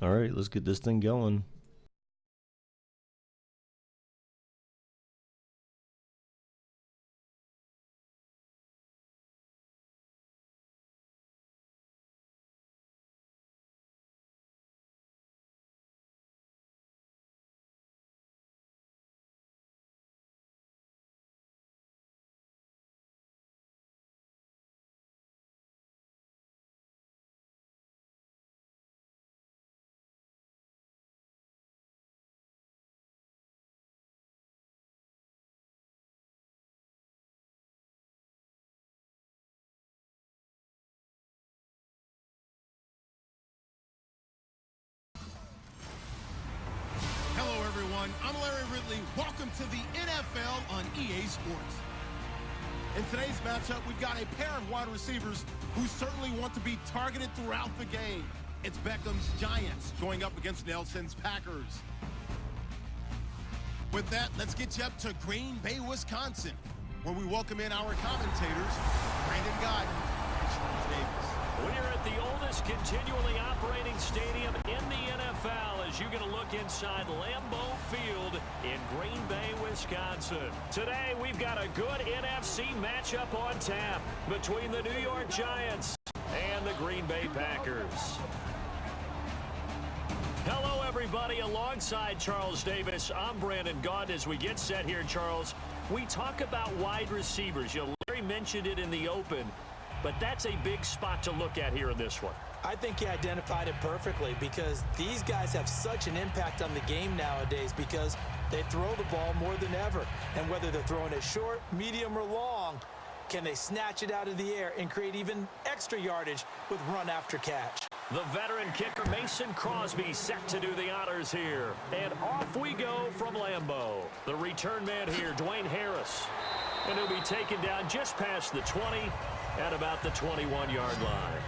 All right, let's get this thing going. Hello, everyone. I'm Larry Ridley. Welcome to the NFL on EA Sports. In today's matchup, we've got a pair of wide receivers who certainly want to be targeted throughout the game. It's Beckham's Giants going up against Nelson's Packers. With that, let's get you up to Green Bay, Wisconsin, where we welcome in our commentators, Brandon Guyton and Charles Davis. We're at the oldest continually operating stadium in the NFL as you get a look inside Lambeau Field in Green Bay, Wisconsin. Today, we've got a good NFC matchup on tap between the New York Giants and the Green Bay Packers. Hello, everybody. Alongside Charles Davis, I'm Brandon Gaunt. As we get set here, Charles, we talk about wide receivers. You know, Larry mentioned it in the open, but that's a big spot to look at here in this one. I think he identified it perfectly because these guys have such an impact on the game nowadays because they throw the ball more than ever. And whether they're throwing it short, medium, or long, can they snatch it out of the air and create even extra yardage with run after catch? The veteran kicker Mason Crosby set to do the honors here. And off we go from Lambeau. The return man here, Dwayne Harris. And he'll be taken down just past the 20 at about the 21-yard line.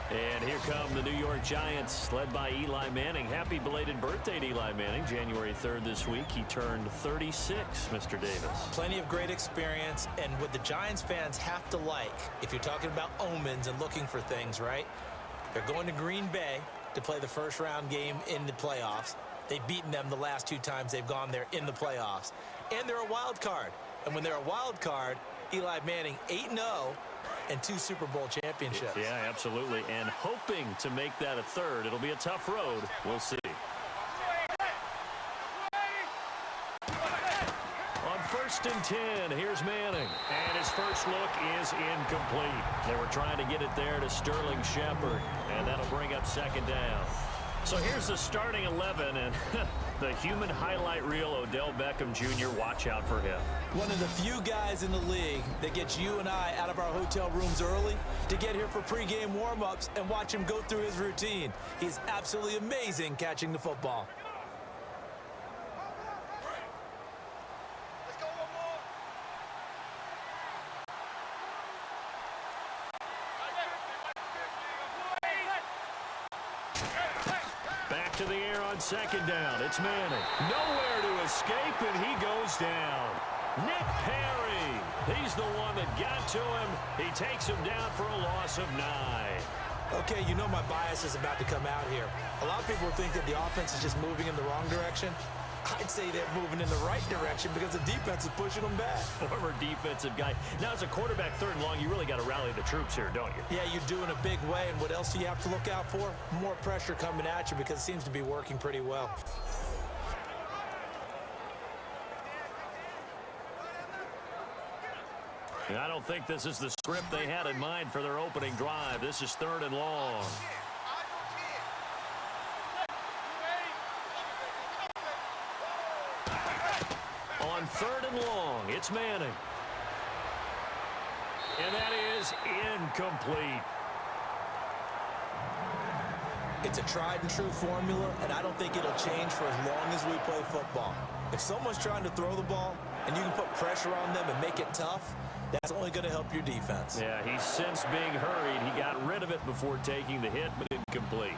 And here come the New York Giants, led by Eli Manning. Happy belated birthday to Eli Manning, January 3rd this week. He turned 36, Mr. Davis. Plenty of great experience, and what the Giants fans have to like, if you're talking about omens and looking for things, right? They're going to Green Bay to play the first-round game in the playoffs. They've beaten them the last 2 times they've gone there in the playoffs. And they're a wild card. And when they're a wild card, Eli Manning 8-0 and 2 Super Bowl championships. Yeah, absolutely. And hoping to make that a third. It'll be a tough road. We'll see. On 1st and 10, here's Manning. And his first look is incomplete. They were trying to get it there to Sterling Shepard. And that'll bring up 2nd down. So here's the starting 11, and the human highlight reel, Odell Beckham Jr., watch out for him. One of the few guys in the league that gets you and I out of our hotel rooms early to get here for pregame warm-ups and watch him go through his routine. He's absolutely amazing catching the football. To the air on 2nd down. It's Manning. Nowhere to escape, and he goes down. Nick Perry. He's the one that got to him. He takes him down for a loss of 9. Okay, you know my bias is about to come out here. A lot of people think that the offense is just moving in the wrong direction. I'd say they're moving in the right direction because the defense is pushing them back. Former defensive guy. Now, as a quarterback 3rd and long, you really got to rally the troops here, don't you? Yeah, you do in a big way. And what else do you have to look out for? More pressure coming at you because it seems to be working pretty well. And I don't think this is the script they had in mind for their opening drive. This is 3rd and long. On 3rd and long, it's Manning. And that is incomplete. It's a tried and true formula, and I don't think it'll change for as long as we play football. If someone's trying to throw the ball and you can put pressure on them and make it tough, that's only going to help your defense. Yeah, he's since being hurried. He got rid of it before taking the hit, but incomplete.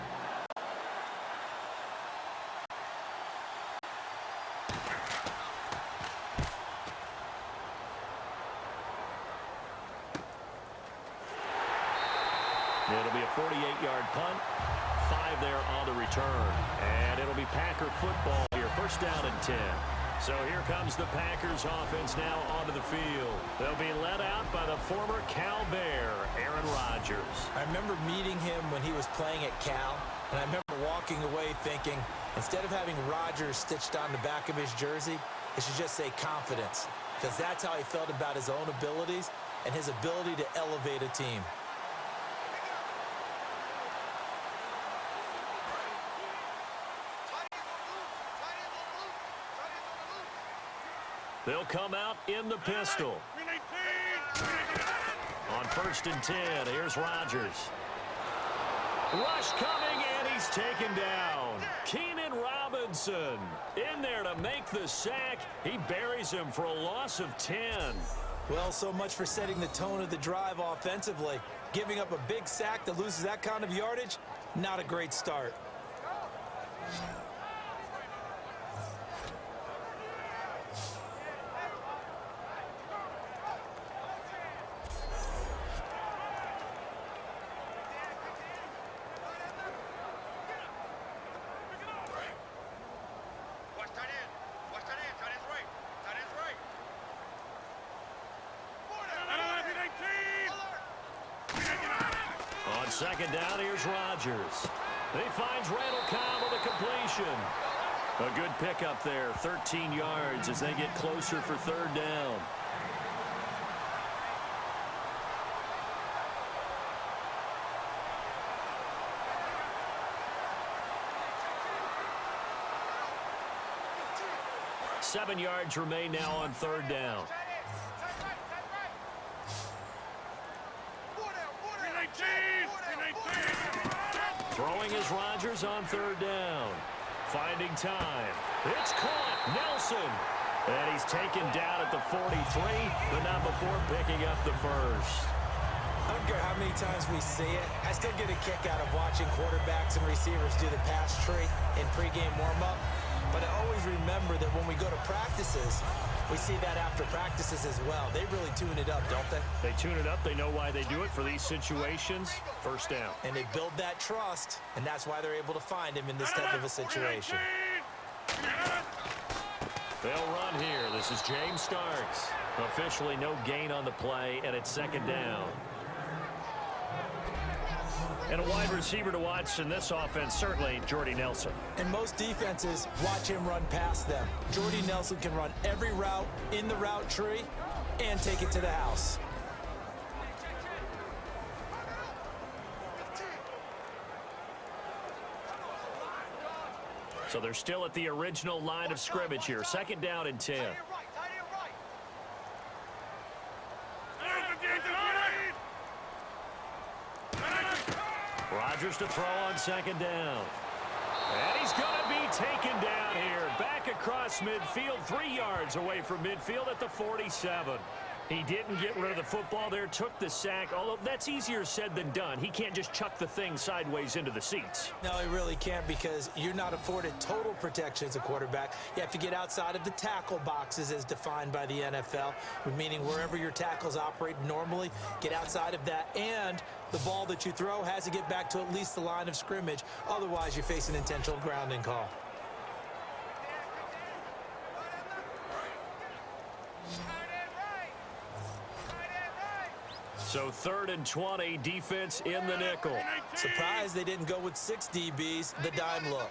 It'll be a 48-yard punt. 5 there on the return. And it'll be Packer football here. First down and 10. So here comes the Packers offense now onto the field. They'll be led out by the former Cal Bear, Aaron Rodgers. I remember meeting him when he was playing at Cal, and I remember walking away thinking, instead of having Rodgers stitched on the back of his jersey, it should just say confidence, because that's how he felt about his own abilities and his ability to elevate a team. They'll come out in the pistol. On 1st and 10, here's Rodgers. Rush coming, and he's taken down. Keenan Robinson in there to make the sack. He buries him for a loss of 10. Well, so much for setting the tone of the drive offensively. Giving up a big sack that loses that kind of yardage, not a great start. Second down, here's Rodgers. He finds Randall Cobb with a completion. A good pickup there, 13 yards as they get closer for 3rd down. Seven yards remain now on 3rd down. Throwing is Rodgers on 3rd down. Finding time. It's caught. Nelson. And he's taken down at the 43, but not before picking up the first. I don't care how many times we see it. I still get a kick out of watching quarterbacks and receivers do the pass tree in pregame warm-up. But I always remember that when we go to practices, we see that after practices as well. They really tune it up, don't they? They tune it up. They know why they do it for these situations. First down. And they build that trust, and that's why they're able to find him in this type of a situation. They'll run here. This is James Starks. Officially no gain on the play, and it's 2nd down. And a wide receiver to watch in this offense, certainly Jordy Nelson. And most defenses watch him run past them. Jordy Nelson can run every route in the route tree and take it to the house. So they're still at the original line of scrimmage here. 2nd down and 10. Rodgers to throw on 2nd down. And he's going to be taken down here. Back across midfield, 3 yards away from midfield at the 47. He didn't get rid of the football there, took the sack, although that's easier said than done. He can't just chuck the thing sideways into the seats. No, he really can't, because you're not afforded total protection as a quarterback. You have to get outside of the tackle boxes as defined by the NFL, meaning wherever your tackles operate normally, get outside of that, and the ball that you throw has to get back to at least the line of scrimmage. Otherwise, you face an intentional grounding call. So 3rd and 20, defense in the nickel. Surprised they didn't go with 6 DBs, the dime look.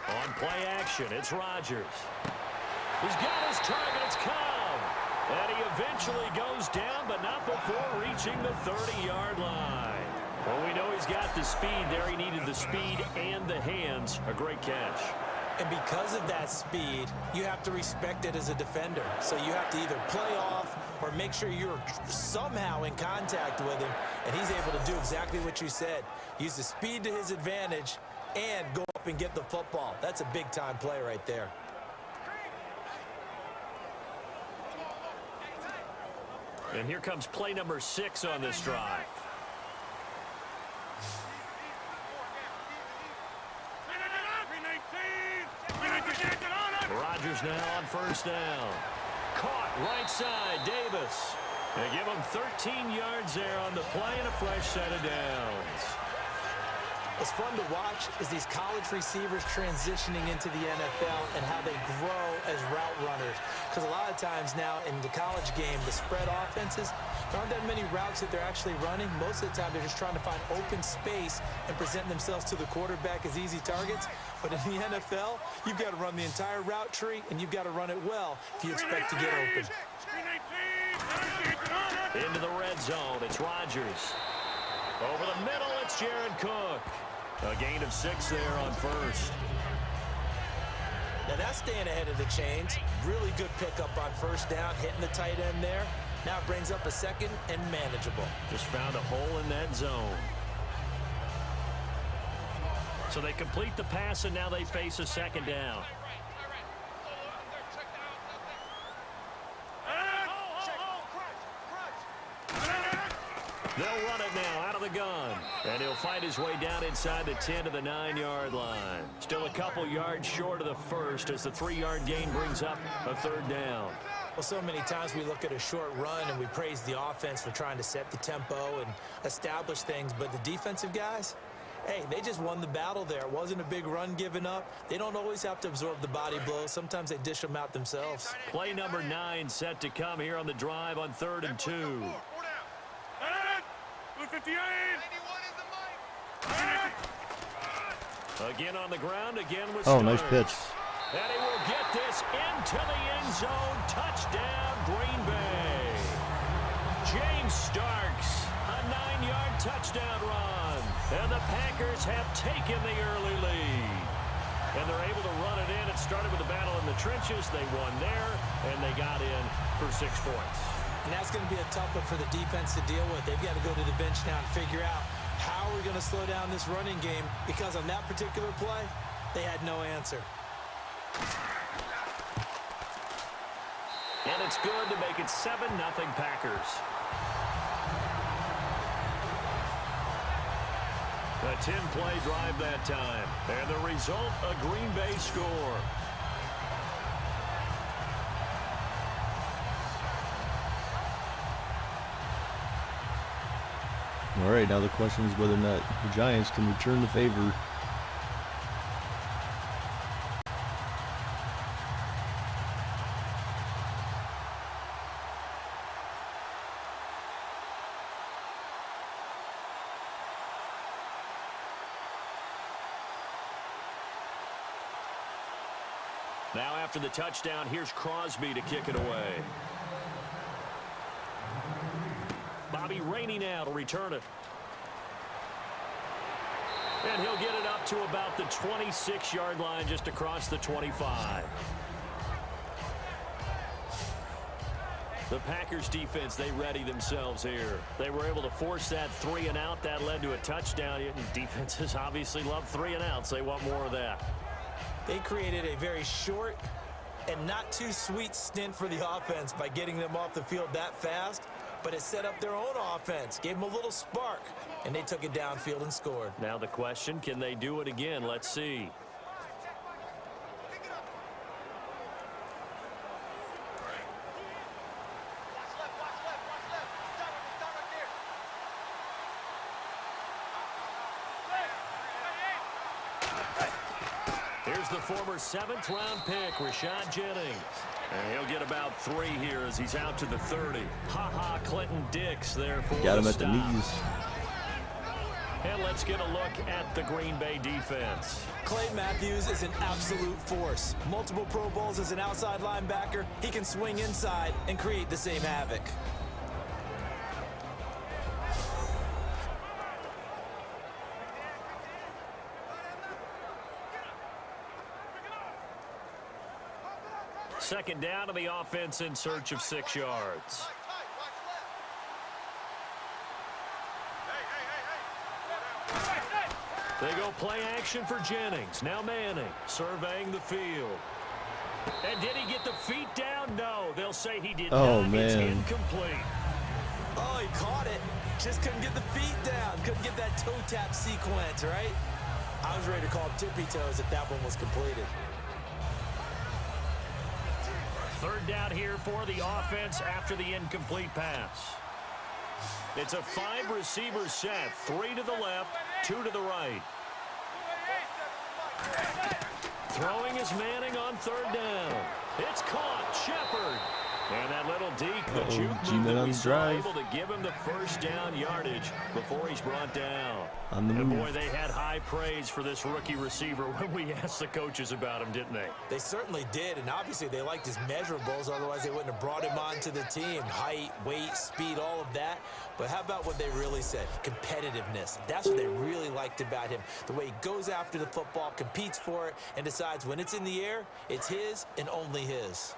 On play action, it's Rodgers. He's got his target, it's Cobb. And he eventually goes down, but not before reaching the 30-yard line. Well, we know he's got the speed there. He needed the speed and the hands. A great catch. And because of that speed, you have to respect it as a defender. So you have to either play off or make sure you're somehow in contact with him, and he's able to do exactly what you said. Use the speed to his advantage and go up and get the football. That's a big-time play right there. And here comes play number 6 on this drive. Rodgers now on 1st down. Caught right side, Davis. They give him 13 yards there on the play and a fresh set of downs. What's fun to watch is these college receivers transitioning into the NFL and how they grow as route runners. Because a lot of times now in the college game, the spread offenses, there aren't that many routes that they're actually running. Most of the time, they're just trying to find open space and present themselves to the quarterback as easy targets. But in the NFL, you've got to run the entire route tree, and you've got to run it well if you expect to get open. Into the red zone, it's Rodgers. Over the middle, it's Jared Cook. A gain of 6 there on first. Now that's staying ahead of the chains. Really good pickup on first down, hitting the tight end there. Now it brings up a second and manageable. Just found a hole in that zone. So they complete the pass, and now they face a second down. They'll run it now out of the gun. And he'll fight his way down inside the 10 to the 9-yard line. Still a couple yards short of the first as the 3-yard gain brings up a third down. Well, so many times we look at a short run and we praise the offense for trying to set the tempo and establish things. But the defensive guys, hey, they just won the battle there. It wasn't a big run given up. They don't always have to absorb the body blows. Sometimes they dish them out themselves. Play number 9 set to come here on the drive on 3rd and 2. Again on the ground, again with Oh, Starks. nice pitch. And he will get this into the end zone. Touchdown, Green Bay. James Starks, a 9-yard touchdown run. And the Packers have taken the early lead. And they're able to run it in. It started with a battle in the trenches. They won there, and they got in for 6 points. And that's going to be a tough one for the defense to deal with. They've got to go to the bench now and figure out how we're going to slow down this running game, because on that particular play, they had no answer. And it's good to make it 7-0 Packers. A 10-play drive that time. And the result, a Green Bay score. All right, now the question is whether or not the Giants can return the favor. Now after the touchdown, here's Crosby to kick it away. Bobby Rainey now to return it. And he'll get it up to about the 26-yard line, just across the 25. The Packers defense, they ready themselves here. They were able to force that 3-and-out. That led to a touchdown. Defenses obviously love 3-and-outs. They want more of that. They created a very short and not too sweet stint for the offense by getting them off the field that fast, but it set up their own offense, gave them a little spark, and they took it downfield and scored. Now the question, can they do it again? Let's see. Here's the former 7th-round pick, Rashad Jennings. And he'll get about 3 here as he's out to the 30. Ha-ha, Clinton Dix there for Got him the at the stop. knees. And let's get a look at the Green Bay defense. Clay Matthews is an absolute force. Multiple Pro Bowls as an outside linebacker. He can swing inside and create the same havoc. Second down to the offense in search of 6 yards. They go play action for Jennings. Now Manning surveying the field. And did he get the feet down? No. They'll say he did Oh, not. It's man. incomplete. Oh, he caught it. Just couldn't get the feet down. Couldn't get that toe tap sequence, right? I was ready to call him tippy toes if that one was completed. Third down here for the offense after the incomplete pass. It's a 5-receiver set. 3 to the left, 2 to the right. Throwing is Manning on third down. It's caught. Shepard. And that little deke, the juke move that we saw, able to give him the first down yardage before he's brought down. And boy, they had high praise for this rookie receiver when we asked the coaches about him, didn't they? They certainly did, and obviously they liked his measurables, otherwise they wouldn't have brought him onto the team. Height, weight, speed, all of that. But how about what they really said? Competitiveness. That's what they really liked about him. The way he goes after the football, competes for it, and decides when it's in the air, it's his and only his.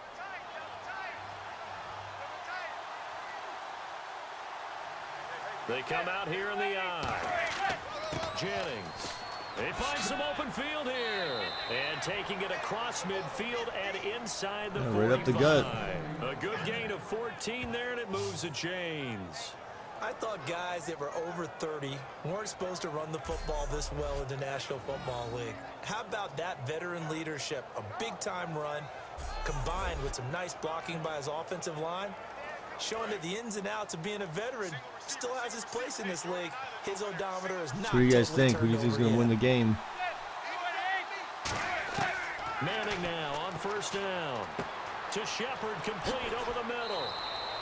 They come out here in the eye. Jennings. They find some open field here. And taking it across midfield and inside the 45. Right up the gut. A good gain of 14 there, and it moves the chains. I thought guys that were over 30 weren't supposed to run the football this well in the National Football League. How about that veteran leadership? A big-time run combined with some nice blocking by his offensive line, showing that the ins and outs of being a veteran still has his place in this league. His odometer is not. What do you guys think? Who do you think is going to win the game? Manning now on first down. To Shepard, complete over the middle.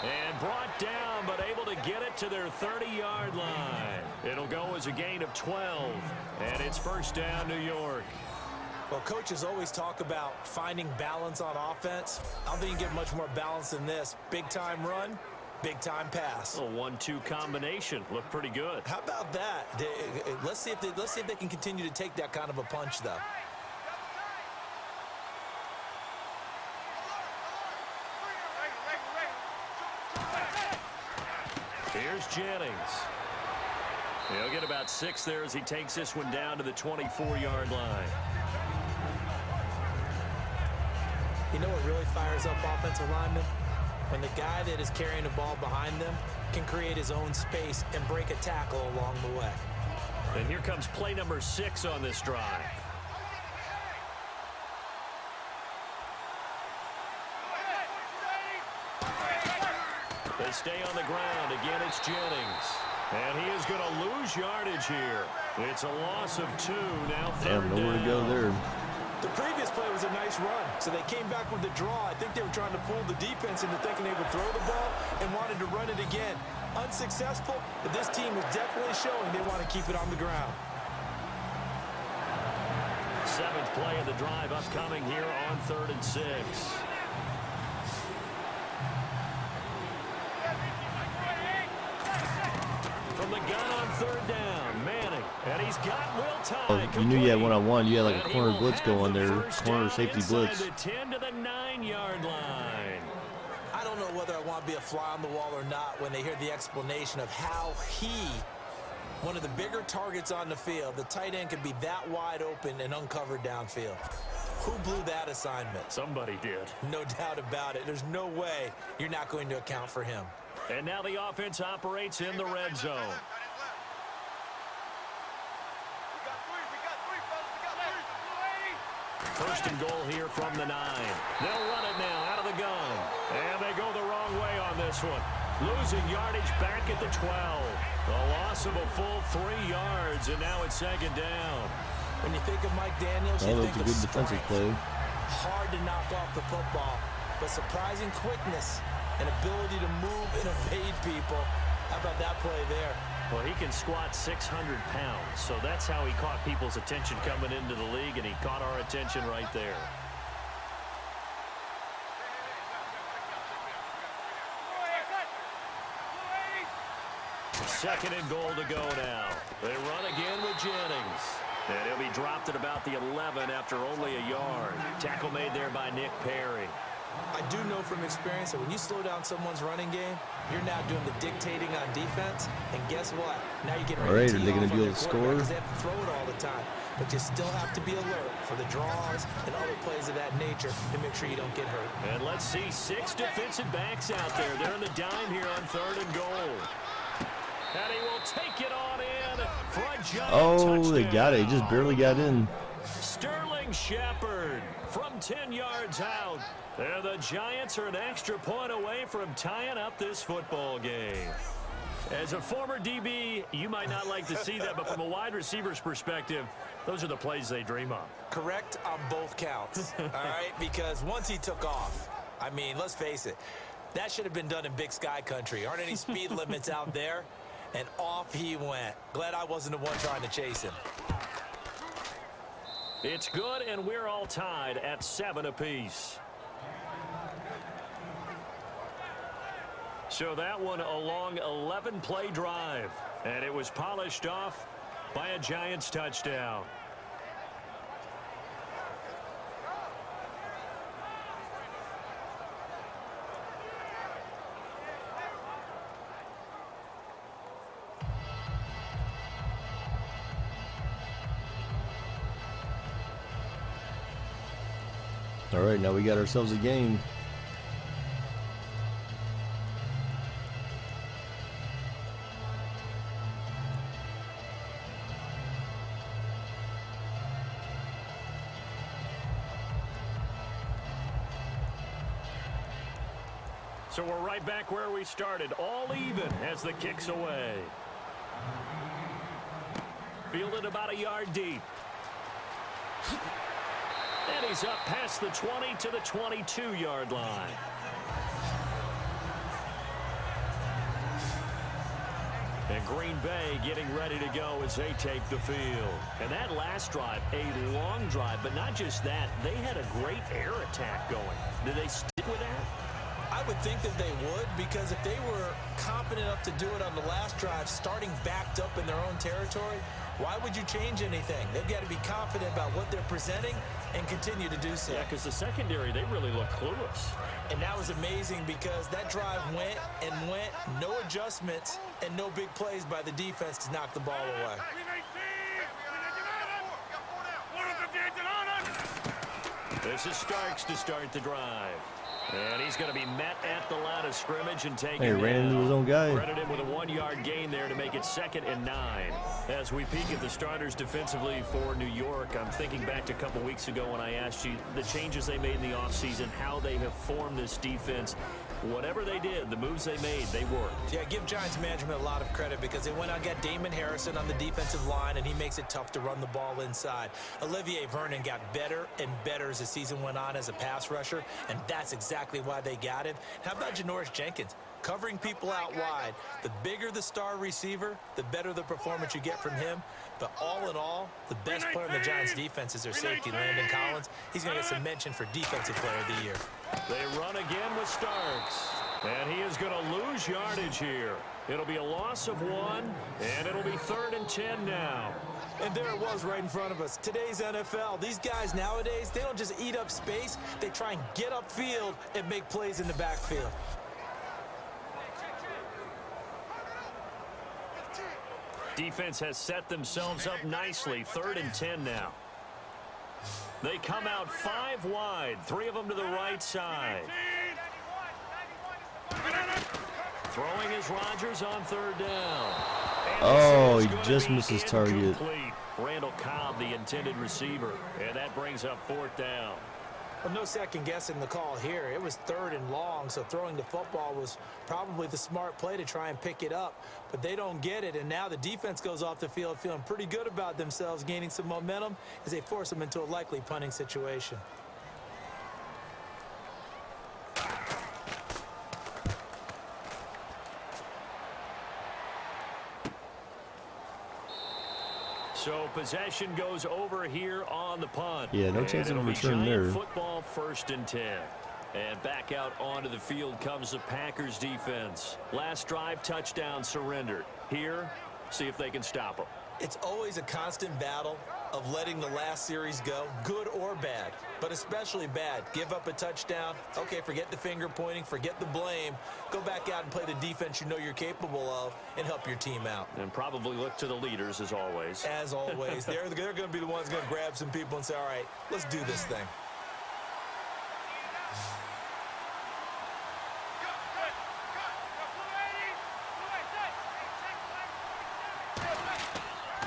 And brought down, but able to get it to their 30-yard line. It'll go as a gain of 12. And it's first down, New York. Well, coaches always talk about finding balance on offense. I don't think you can get much more balance than this. Big-time run, big-time pass. A 1-2 combination. Looked pretty good. How about that? Let's see if they can continue to take that kind of a punch, though. Here's Jennings. He'll get about 6 there as he takes this one down to the 24-yard line. You know what really fires up offensive linemen? When the guy that is carrying the ball behind them can create his own space and break a tackle along the way. And here comes play number 6 on this drive. They stay on the ground. Again, it's Jennings. And he is going to lose yardage here. It's a loss of 2. Now third down. Nowhere to go there. The previous play was a nice run, so they came back with the draw. I think they were trying to fool the defense into thinking they would throw the ball and wanted to run it again. Unsuccessful, but this team is definitely showing they want to keep it on the ground. 7th play of the drive upcoming here on 3rd and 6. From the gun on 3rd down, Manning, and he's got Will Tye. You knew you had one-on-one. You had like a corner blitz going there, corner safety blitz. The 10 to the 9-yard line. I don't know whether I want to be a fly on the wall or not when they hear the explanation of how one of the bigger targets on the field, the tight end could be that wide open and uncovered downfield. Who blew that assignment? Somebody did. No doubt about it. There's no way you're not going to account for him. And now the offense operates in the red zone. First and goal here from the 9. They'll run it now out of the gun. And they go the wrong way on this one. Losing yardage back at the 12. A loss of a full 3 yards, and now it's 2nd down. When you think of Mike Daniels, you think a of good defensive play. Hard to knock off the football, but surprising quickness and ability to move and evade people. How about that play there? Well, he can squat 600 pounds, so that's how he caught people's attention coming into the league, and he caught our attention right there. Second and goal to go now. They run again with Jennings. And he'll be dropped at about the 11 after only a yard. Tackle made there by Nick Perry. I do know from experience that when you slow down someone's running game, you're now doing the dictating on defense. And guess what? Now you're getting ready to tee off on their quarterback because they have to throw it all the time. But you still have to be alert for the draws and other plays of that nature to make sure you don't get hurt. And let's see 6 defensive backs out there. They're in the dime here on 3rd and goal. And he will take it on in for a giant touchdown. They got it. He just barely got in. Sterling Sterling Shepard from 10 yards out. And the Giants are an extra point away from tying up this football game. As a former DB, you might not like to see that, but from a wide receiver's perspective, those are the plays they dream of. Correct on both counts, all right? Because once he took off, I mean, let's face it, that should have been done in Big Sky country. Aren't any speed limits out there? And off he went. Glad I wasn't the one trying to chase him. It's good, and we're all tied at 7 apiece. So that one a long 11-play drive, and it was polished off by a Giants touchdown. All right, now we got ourselves a game. So we're right back where we started, all even as the kick's away. Fielded about a yard deep. And he's up past the 20 to the 22-yard line. And Green Bay getting ready to go as they take the field. And that last drive, a long drive, but not just that. They had a great air attack going. Did they stick with that? I would think that they would, because if they were confident enough to do it on the last drive, starting backed up in their own territory, why would you change anything? They've got to be confident about what they're presenting and continue to do so. Yeah, because the secondary, they really look clueless. And that was amazing because that drive went and went, no adjustments and no big plays by the defense to knock the ball away. This is Starks to start the drive. And he's going to be met at the line of scrimmage and taken Hey, ran into his own guy. Credit him with a 1-yard gain there to make it 2nd and 9. As we peek at the starters defensively for New York, I'm thinking back to a couple weeks ago when I asked you the changes they made in the offseason, how they have formed this defense. Whatever they did, the moves they made, they worked. Yeah, give Giants management a lot of credit because they went out and got Damon Harrison on the defensive line, and he makes it tough to run the ball inside. Olivier Vernon got better and better as the season went on as a pass rusher, and that's exactly why they got him. How about Janoris Jenkins? Covering people out wide. The bigger the star receiver, the better the performance you get from him. But all in all, the best player in the Giants defense is their safety, Landon Collins. He's going to get some mention for Defensive Player of the Year. They run again with Starks. And he is going to lose yardage here. It'll be a loss of 1, and it'll be 3rd and 10 now. And there it was right in front of us. Today's NFL, these guys nowadays, they don't just eat up space. They try and get upfield and make plays in the backfield. Defense has set themselves up nicely. 3rd and 10 now. They come out 5 wide. 3 of them to the right side. Throwing is Rodgers on 3rd down. Oh, he just missed his target. Incomplete. Randall Cobb, the intended receiver. And that brings up 4th down. Well, no second guessing the call here. It was 3rd and long, so throwing the football was probably the smart play to try and pick it up. But they don't get it, and now the defense goes off the field feeling pretty good about themselves, gaining some momentum as they force them into a likely punting situation. So possession goes over here on the punt. Yeah, no chance of a return there. Football 1st and 10. And back out onto the field comes the Packers defense. Last drive, touchdown surrendered. Here, see if they can stop them. It's always a constant battle of letting the last series go, good or bad, but especially bad. Give up a touchdown. Okay, forget the finger pointing, forget the blame. Go back out and play the defense you know you're capable of and help your team out. And probably look to the leaders as always. As always. They're going to be the ones going to grab some people and say, all right, let's do this thing.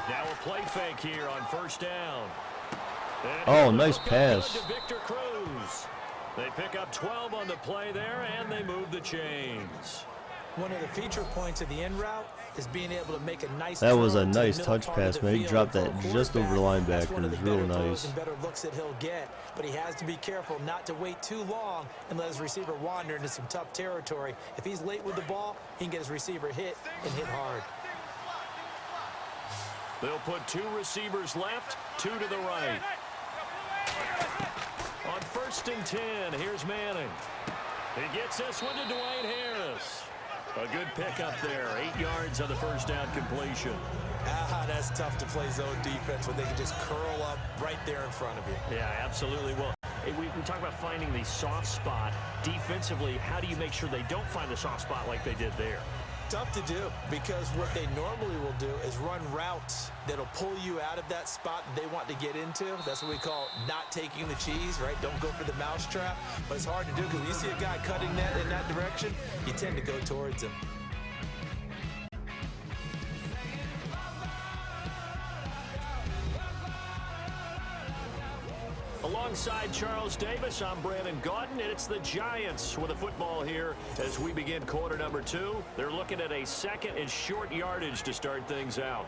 Now a play fake here on 1st down. Oh, nice pass. They pick up 12 on the play there, and they move the chains. One of the feature points of the in route is being able to make a nice. That was a nice touch pass, man. He dropped that just over the linebacker. It was real nice. Better looks that he'll get, but he has to be careful not to wait too long and let his receiver wander into some tough territory. If he's late with the ball, he can get his receiver hit and hit hard. They'll put 2 receivers left, 2 to the right. On 1st and 10, here's Manning. He gets this one to Dwayne Harris. A good pickup there, 8 yards on the first down completion. That's tough to play zone defense when they can just curl up right there in front of you. Yeah, absolutely. Well, we talk about finding the soft spot. Defensively, how do you make sure they don't find the soft spot like they did there? Tough to do, because what they normally will do is run routes that'll pull you out of that spot that they want to get into. That's what we call not taking the cheese, right? Don't go for the mousetrap. But it's hard to do because when you see a guy cutting that in that direction, you tend to go towards him. Alongside Charles Davis, I'm Brandon Gaudin, and it's the Giants with the football here as we begin quarter number 2. They're looking at a 2nd and short yardage to start things out.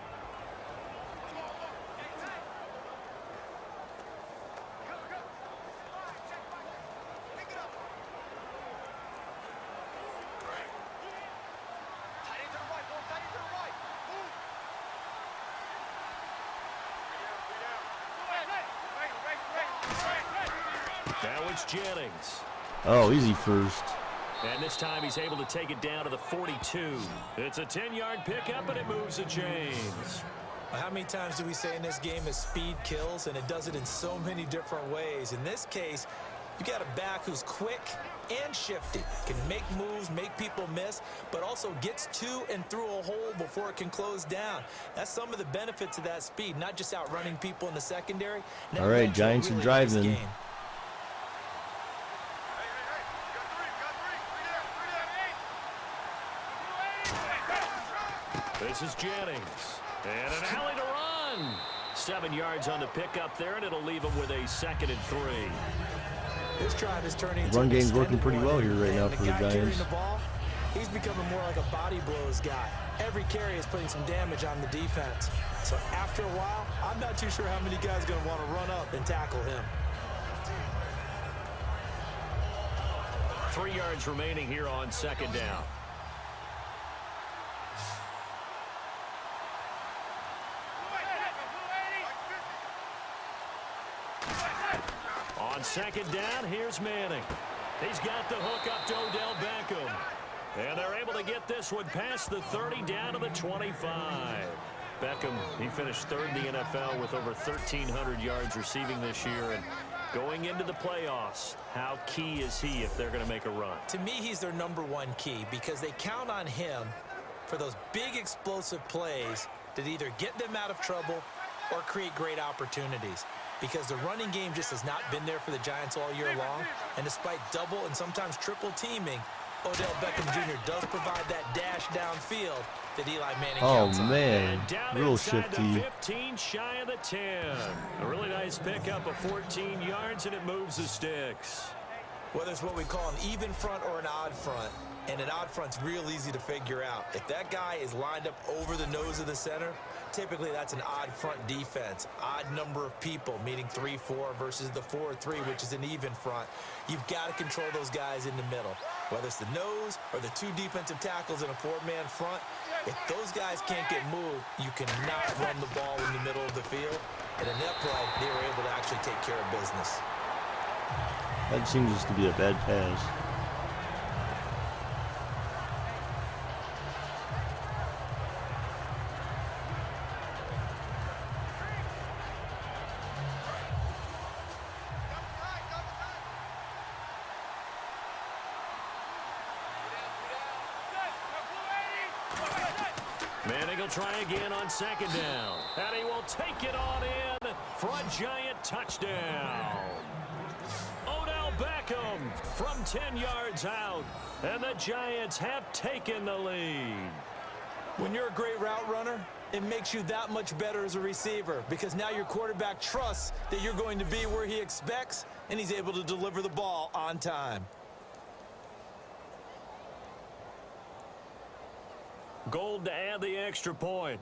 Now it's Jennings. Oh, easy first. And this time he's able to take it down to the 42. It's a 10-yard pickup, and it moves the chains. How many times do we say in this game that speed kills, and it does it in so many different ways? In this case, you got a back who's quick and shifty, can make moves, make people miss, but also gets to and through a hole before it can close down. That's some of the benefits of that speed, not just outrunning people in the secondary. All right, Giants are driving. This is Jennings. And an alley to run. 7 yards on the pickup there, and it'll leave him with a 2nd and 3. This drive is turning. Run game's working pretty well here right now for the Giants. He's becoming more like a body blows guy. Every carry is putting some damage on the defense. So after a while, I'm not too sure how many guys are going to want to run up and tackle him. 3 yards remaining here on 2nd down. On 2nd down, here's Manning. He's got the hook up to Odell Beckham. And they're able to get this one past the 30 down to the 25. Beckham, he finished 3rd in the NFL with over 1,300 yards receiving this year. And going into the playoffs, how key is he if they're going to make a run? To me, he's their #1 key because they count on him for those big explosive plays that either get them out of trouble or create great opportunities. Because the running game just has not been there for the Giants all year long. And despite double and sometimes triple teaming, Odell Beckham Jr. does provide that dash downfield that Eli Manning counts on. Oh, man. Real shifty. shifty. 15 shy of the 10. A really nice pickup of 14 yards, and it moves the sticks. Whether it's what we call an even front or an odd front, and an odd front's real easy to figure out. If that guy is lined up over the nose of the center, typically that's an odd front defense. Odd number of people, meaning 3-4 versus the 4-3, which is an even front. You've got to control those guys in the middle. Whether it's the nose or the 2 defensive tackles in a 4-man front, if those guys can't get moved, you cannot run the ball in the middle of the field. And in that play, they were able to actually take care of business. That seems just to be a bad pass. Manning will try again on 2nd down. And he will take it on in for a Giant touchdown. Odell Beckham from 10 yards out. And the Giants have taken the lead. When you're a great route runner, it makes you that much better as a receiver because now your quarterback trusts that you're going to be where he expects, and he's able to deliver the ball on time. Gold to add the extra point.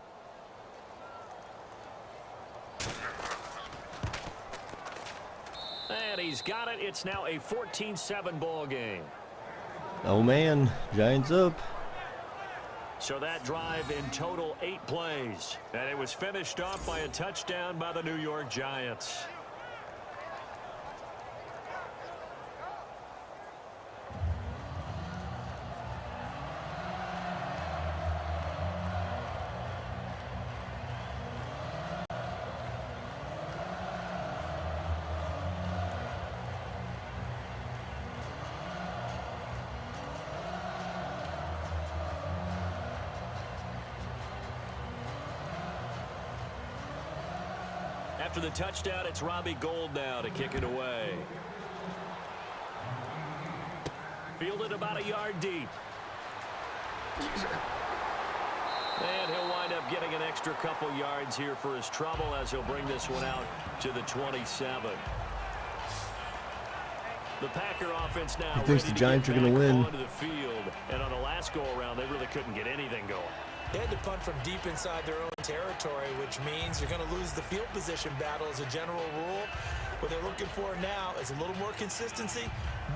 And he's got it. It's now a 14-7 ball game. Oh, man. Giants up. So that drive in total 8 plays. And it was finished off by a touchdown by the New York Giants. After the touchdown, it's Robbie Gould now to kick it away. Fielded about a yard deep. And he'll wind up getting an extra couple yards here for his trouble as he'll bring this one out to the 27. The Packer offense now He thinks the Giants are going to win. onto the field. And on the last go-around, they really couldn't get anything going. They had to punt from deep inside their own territory, which means you're going to lose the field position battle as a general rule. What they're looking for now is a little more consistency,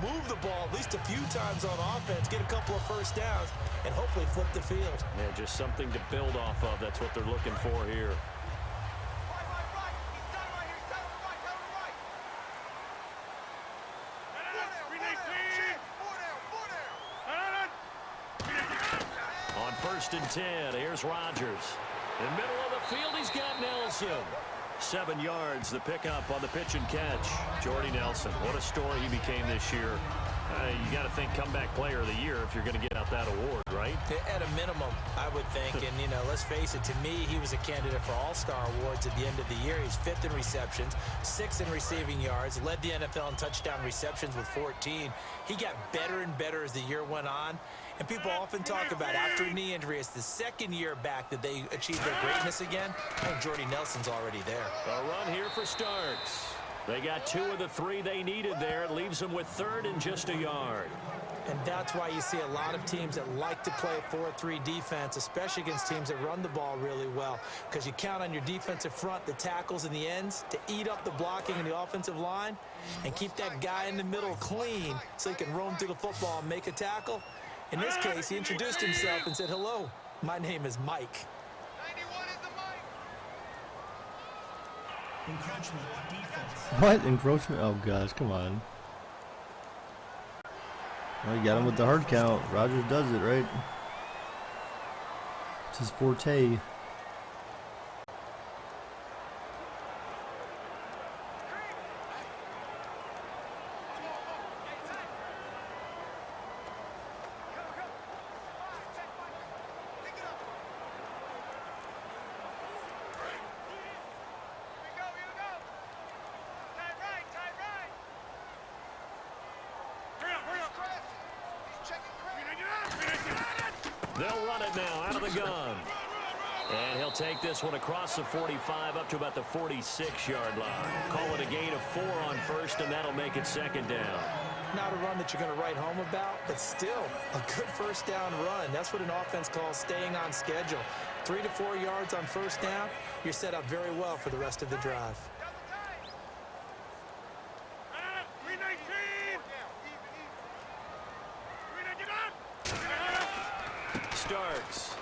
move the ball at least a few times on offense, get a couple of first downs, and hopefully flip the field. Yeah, just something to build off of. That's what they're looking for here. On 1st and 10, here's Rodgers. In the middle of the field, he's got Nelson. 7 yards, the pickup on the pitch and catch. Jordy Nelson, what a story he became this year. You got to think comeback player of the year if you're going to get out that award, right? At a minimum, I would think. And, you know, let's face it, to me, he was a candidate for All-Star awards at the end of the year. He's 5th in receptions, 6th in receiving yards, led the NFL in touchdown receptions with 14. He got better and better as the year went on. And people often talk about after a knee injury, it's the second year back that they achieve their greatness again. And Jordy Nelson's already there. A run here for Starks. They got 2 of the 3 they needed there. It leaves them with 3rd and just a yard. And that's why you see a lot of teams that like to play 4-3 defense, especially against teams that run the ball really well, because you count on your defensive front, the tackles and the ends, to eat up the blocking in the offensive line and keep that guy in the middle clean so he can roam through the football and make a tackle. In this case, he introduced himself and said, "Hello, my name is Mike." Encroachment on defense. What? Encroachment? Oh, gosh, come on. Well, you got him with the hard count. Rodgers does it, right? It's his forte. They'll run it now out of the gun. And he'll take this one across the 45 up to about the 46-yard line. Call it a gain of 4 on 1st, and that'll make it 2nd down. Not a run that you're going to write home about, but still a good first down run. That's what an offense calls staying on schedule. 3 to 4 yards on 1st down, you're set up very well for the rest of the drive. Starks.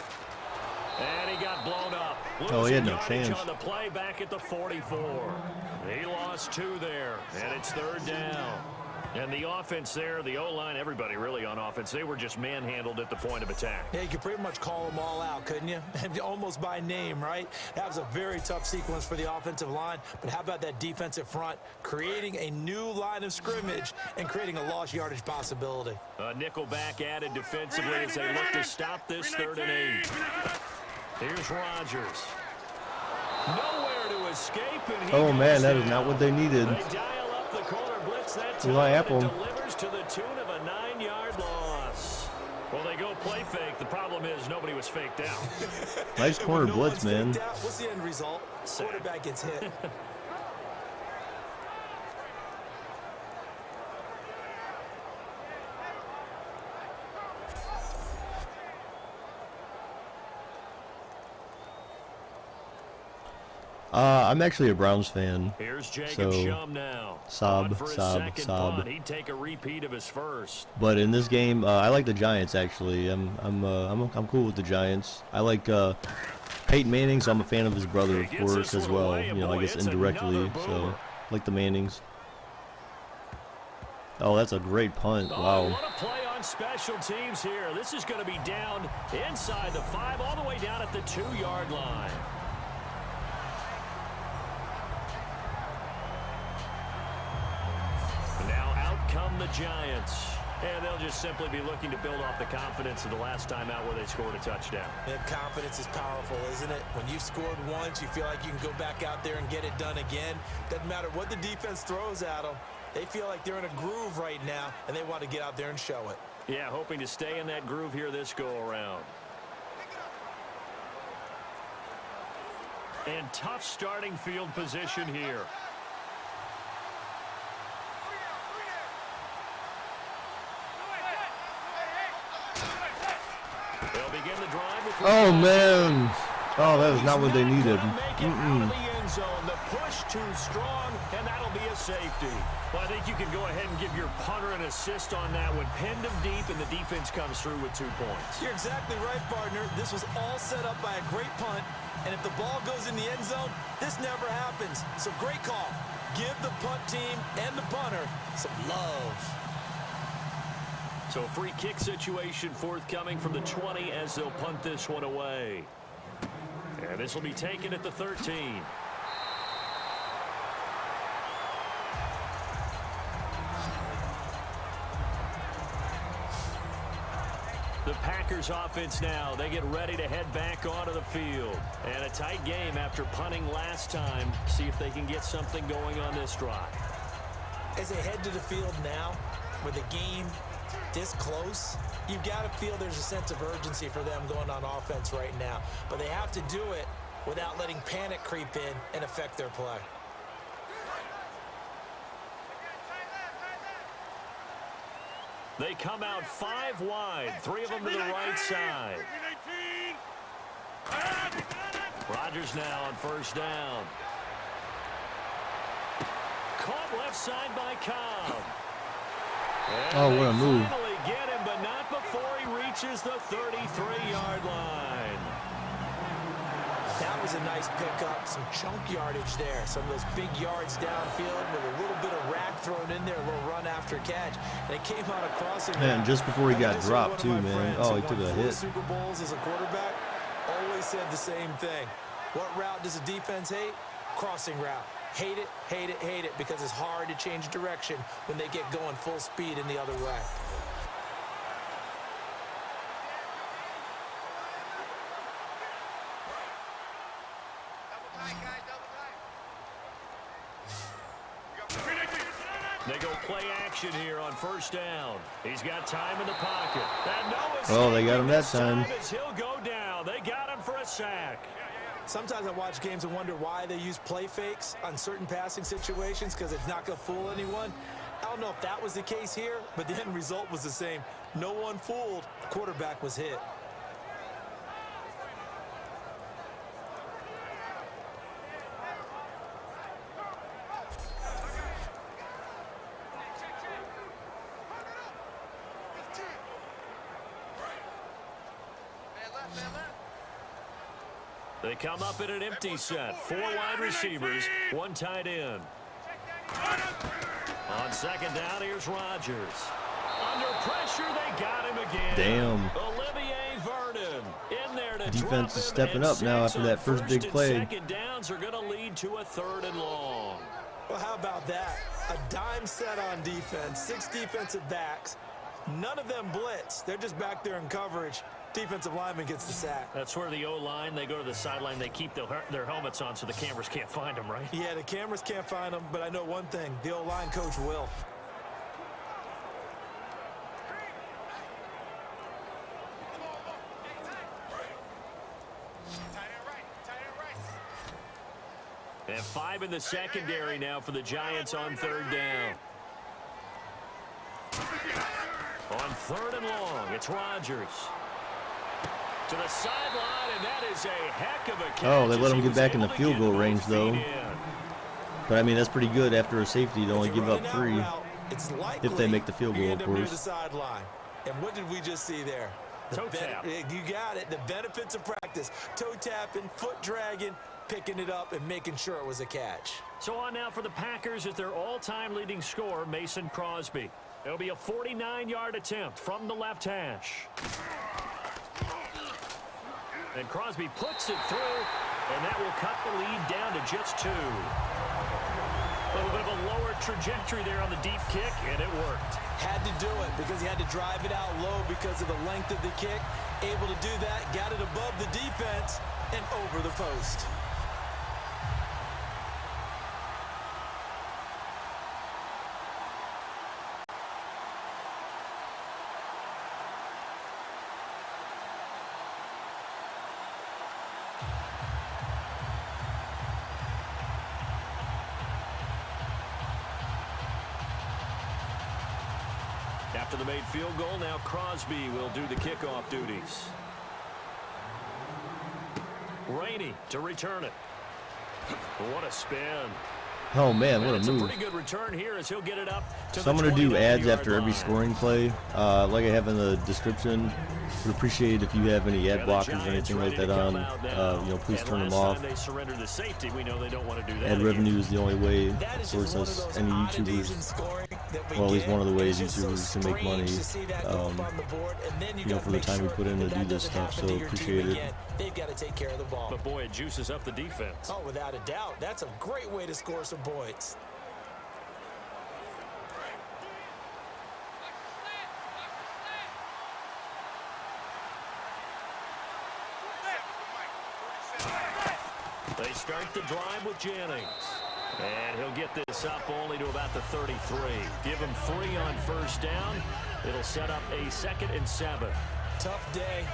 And he got blown up. Oh, he had no Losing yardage chance. on the play back at the 44. He lost 2 there, and it's 3rd down. And the offense there, the O-line, everybody really on offense, they were just manhandled at the point of attack. Yeah, you could pretty much call them all out, couldn't you? Almost by name, right? That was a very tough sequence for the offensive line. But how about that defensive front creating a new line of scrimmage and creating a lost yardage possibility? A nickel back added defensively as they look to stop this 3rd and 8. Here's Rodgers. Nowhere to escape. And Oh, man, that is not what they needed. They dial up the corner blitz that time. Eli Apple. Delivers to the tune of a 9-yard loss. Well, they go play fake. The problem is nobody was faked out. Nice corner blitz, man. What's the end result? Quarterback gets hit. I'm actually a Browns fan. Here's Jacob So, Shum now. sob, On for his sob, second sob. punt. He'd take a repeat of his first. But in this game, I like the Giants. Actually, I'm cool with the Giants. I like Peyton Manning, so I'm a fan of his brother, of course, as well. You know, I guess indirectly. So, like the Mannings. Oh, that's a great punt! Wow. What a play on special teams here. This is going to be down inside the 5, all the way down at the 2-yard line. Come the Giants, and they'll just simply be looking to build off the confidence of the last time out where they scored a touchdown. And confidence is powerful, isn't it? When you've scored once, you feel like you can go back out there and get it done again. Doesn't matter what the defense throws at them. They feel like they're in a groove right now, and they want to get out there and show it. Yeah, hoping to stay in that groove here this go-around. And tough starting field position here. They'll begin the drive with Oh man! Oh, that was not what they needed. Make it out of the end zone. The push too strong, and that'll be a safety. Well, I think you can go ahead and give your punter an assist on that one. Pinned him deep, and the defense comes through with 2 points. You're exactly right, partner. This was all set up by a great punt, and if the ball goes in the end zone, this never happens. So great call. Give the punt team and the punter some love. So a free kick situation forthcoming from the 20 as they'll punt this one away. And this will be taken at the 13. The Packers offense now, they get ready to head back onto the field. And a tight game after punting last time. See if they can get something going on this drive. As they head to the field now, with the game this close, you've got to feel there's a sense of urgency for them going on offense right now. But they have to do it without letting panic creep in and affect their play. They come out 5 wide, 3 of them to the right side. Rodgers now on first down. Caught left side by Cobb. Oh, what a move. Finally get him, but not before he reaches the 33-yard line. That was a nice pickup, some chunk yardage there. Some of those big yards downfield with a little bit of rack thrown in there, a little run after catch. And it came out of crossing. Man, just before he got dropped too, man. Oh, he took a hit. Super Bowls as a quarterback always said the same thing. What route does a defense hate? Crossing route. Hate it, hate it, hate it, because it's hard to change direction when they get going full speed in the other way. They go play action here on first down. He's got time in the pocket. Oh, they got him that time. He'll go down. They got him for a sack. Sometimes I watch games and wonder why they use play fakes on certain passing situations because it's not going to fool anyone. I don't know if that was the case here, but the end result was the same. No one fooled. The quarterback was hit. They come up in an empty set. 4 wide receivers, 1 tight end. On second down, here's Rodgers. Under pressure, they got him again. Damn. Olivier Vernon in there to Defense is stepping up now after that first big play. Second downs are going to lead to a 3rd and long. Well, how about that? A dime set on defense, 6 defensive backs. None of them blitz. They're just back there in coverage. Defensive lineman gets the sack. That's where the O-line, they go to the sideline, they keep their helmets on so the cameras can't find them, right? Yeah, the cameras can't find them, but I know one thing. The O-line coach will. have 5 in the secondary now for the Giants on 3rd down. On 3rd and long, it's Rodgers. To the sideline, and that is a heck of a catch. Oh, they let him get back in the field goal range, though. But, I mean, that's pretty good after a safety to only give up 3. If they make the field goal, of course. And what did we just see there? Toe tap. You got it. The benefits of practice. Toe tapping, foot dragging, picking it up, and making sure it was a catch. So on now for the Packers is their all-time leading scorer, Mason Crosby. It'll be a 49-yard attempt from the left hash. And Crosby puts it through, and that will cut the lead down to just 2. A little bit of a lower trajectory there on the deep kick, and it worked. Had to do it because he had to drive it out low because of the length of the kick. Able to do that, got it above the defense and over the post. After the made field goal, now Crosby will do the kickoff duties. Rainey to return it. What a spin. Oh, man, what a It's move. a pretty good return here as he'll get it up to So I'm the going to do ads 29-yard after every line. scoring play, like I have in the description. Would appreciate if you have any ad Yeah, the blockers or Giants anything like ready that to on. come out now. You know, please And turn them last off. time they surrendered the safety. We know they don't want to do that Ad again. revenue is the only way, That of is course, just one of as those any oddities in YouTubers, scoring that we well, at least get. one of the ways It's just so YouTubers can make money, strange to see that go up on the board, and then you know, gotta for the make time we sure put in to that do that this doesn't stuff, happen so to your team appreciate it. again. They've got to take care of the ball. But boy, it juices up the defense. Oh, without a doubt. That's a great way to score some points. They start the drive with Jennings. And he'll get this up only to about the 33. Give him 3 on 1st down. It'll set up a 2nd and 7. Tough day,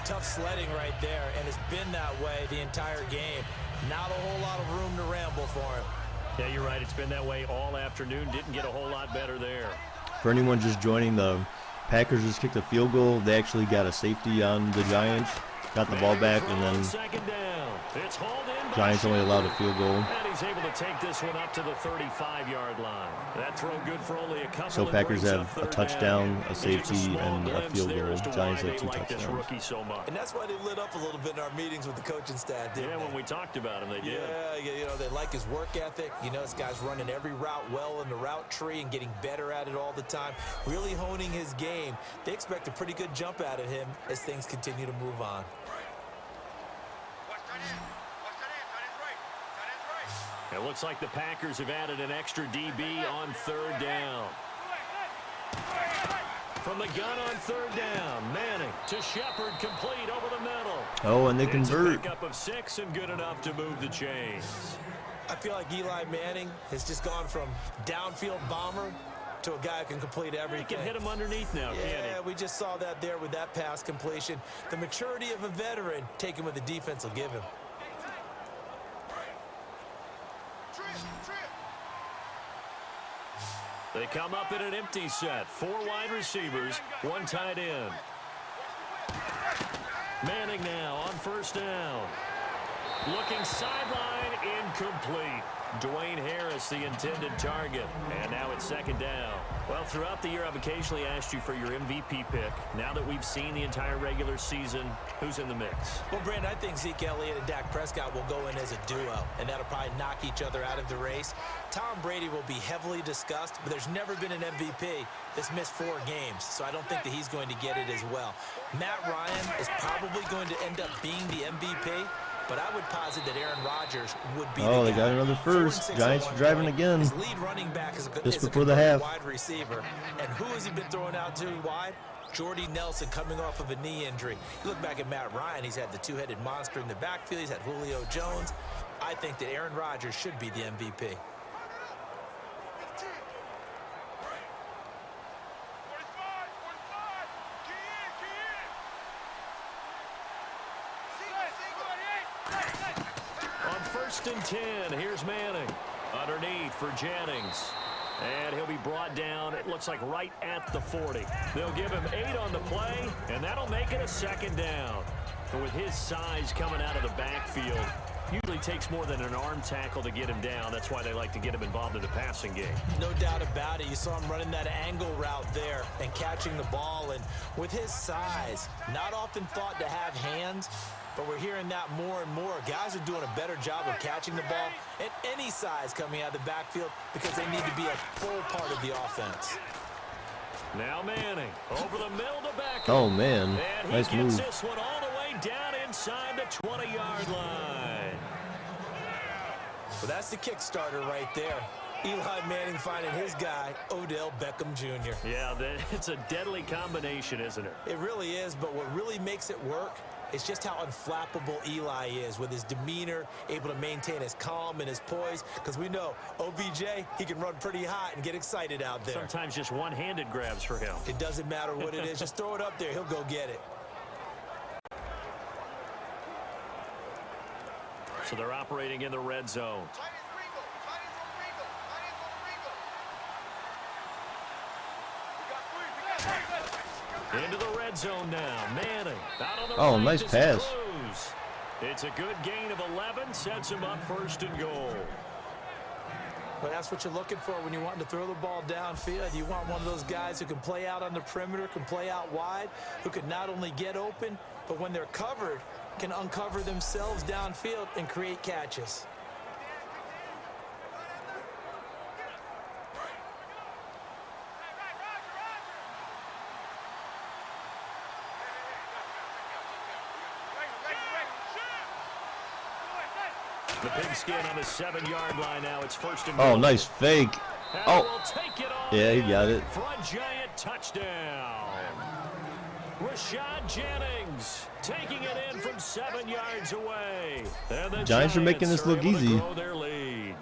tough sledding right there, and it's been that way the entire game. Not a whole lot of room to ramble for him. Yeah, you're right. It's been that way all afternoon. Didn't get a whole lot better there. For anyone just joining, the Packers just kicked a field goal. They actually got a safety on the Giants, got the ball back, and then 2nd down. It's hauled in by Giants only allowed a field goal. And he's able to take this one up to the 35-yard line. That throw good for only a couple. So Packers and brings have up a 3rd touchdown, down. a It's safety, just small and a glimpse field there goal. as to Giants why have 2 they like this touchdowns. rookie so much. And that's why they lit up a little bit in our meetings with the coaching staff, didn't Yeah, they? when we talked about him, they did. Yeah, you know, they like his work ethic. You know, this guy's running every route well in the route tree and getting better at it all the time, really honing his game. They expect a pretty good jump out of him as things continue to move on. It looks like the Packers have added an extra DB on 3rd down. From the gun on 3rd down, Manning to Shepard, complete over the middle. Oh, and they It's a convert. pickup of 6 and good enough to move the chains. I feel like Eli Manning has just gone from downfield bomber to a guy who can complete He everything. can hit him underneath now, Yeah, can't he? we just saw that there with that pass completion. The maturity of a veteran, taking what the defense will give him. They come up in an empty set. 4 wide receivers, 1 tight end. Manning now on 1st down. Looking sideline, incomplete. Dwayne Harris, the intended target. And now it's 2nd down. Well, throughout the year, I've occasionally asked you for your MVP pick. Now that we've seen the entire regular season, who's in the mix? Well, Brandon, I think Zeke Elliott and Dak Prescott will go in as a duo, and that'll probably knock each other out of the race. Tom Brady will be heavily discussed, but there's never been an MVP that's missed 4 games, so I don't think that he's going to get it as well. Matt Ryan is probably going to end up being the MVP, but I would posit that Aaron Rodgers would be the guy. Oh, they got another 4 and first. 6 Giants at are one driving point. again. His lead running back is a Just is a before the converted half. wide receiver. And who has he been throwing out to wide? Jordy Nelson coming off of a knee injury. You look back at Matt Ryan, he's had the 2-headed monster in the backfield. He's had Julio Jones. I think that Aaron Rodgers should be the MVP. 1st and 10. Here's Manning. Underneath for Jennings. And he'll be brought down, it looks like right at the 40. They'll give him 8 on the play, and that'll make it a 2nd down. And with his size coming out of the backfield, usually takes more than an arm tackle to get him down. That's why they like to get him involved in the passing game. No doubt about it. You saw him running that angle route there and catching the ball. And with his size, not often thought to have hands, but we're hearing that more and more. Guys are doing a better job of catching the ball at any size coming out of the backfield because they need to be a full part of the offense. Now Manning over the middle to Beckham. Oh, man. And Nice he gets move. this one all the way down inside the 20-yard line. Well, that's the kick starter right there. Eli Manning finding his guy, Odell Beckham Jr. Yeah, it's a deadly combination, isn't it? It really is, but what really makes it work is just how unflappable Eli is with his demeanor, able to maintain his calm and his poise, because we know OBJ, he can run pretty hot and get excited out there. Sometimes just one-handed grabs for him. It doesn't matter what it is. Just throw it up there. He'll go get it. So they're operating in the red zone. Into the red zone now. Manning out on the right. Nice pass. It's a good gain of 11. Sets him up 1st and goal. But that's what you're looking for when you want to throw the ball downfield. You want one of those guys who can play out on the perimeter, can play out wide, who can not only get open, but when they're covered, can uncover themselves downfield and create catches. The pigskin on the 7-yard line now. It's 1st and Oh, goal. nice fake. And Oh. we'll take it on Yeah, he got it. for a giant touchdown. Rashad Jennings taking it in from 7 yards away. And the Giants are making this look able to easy. grow their lead.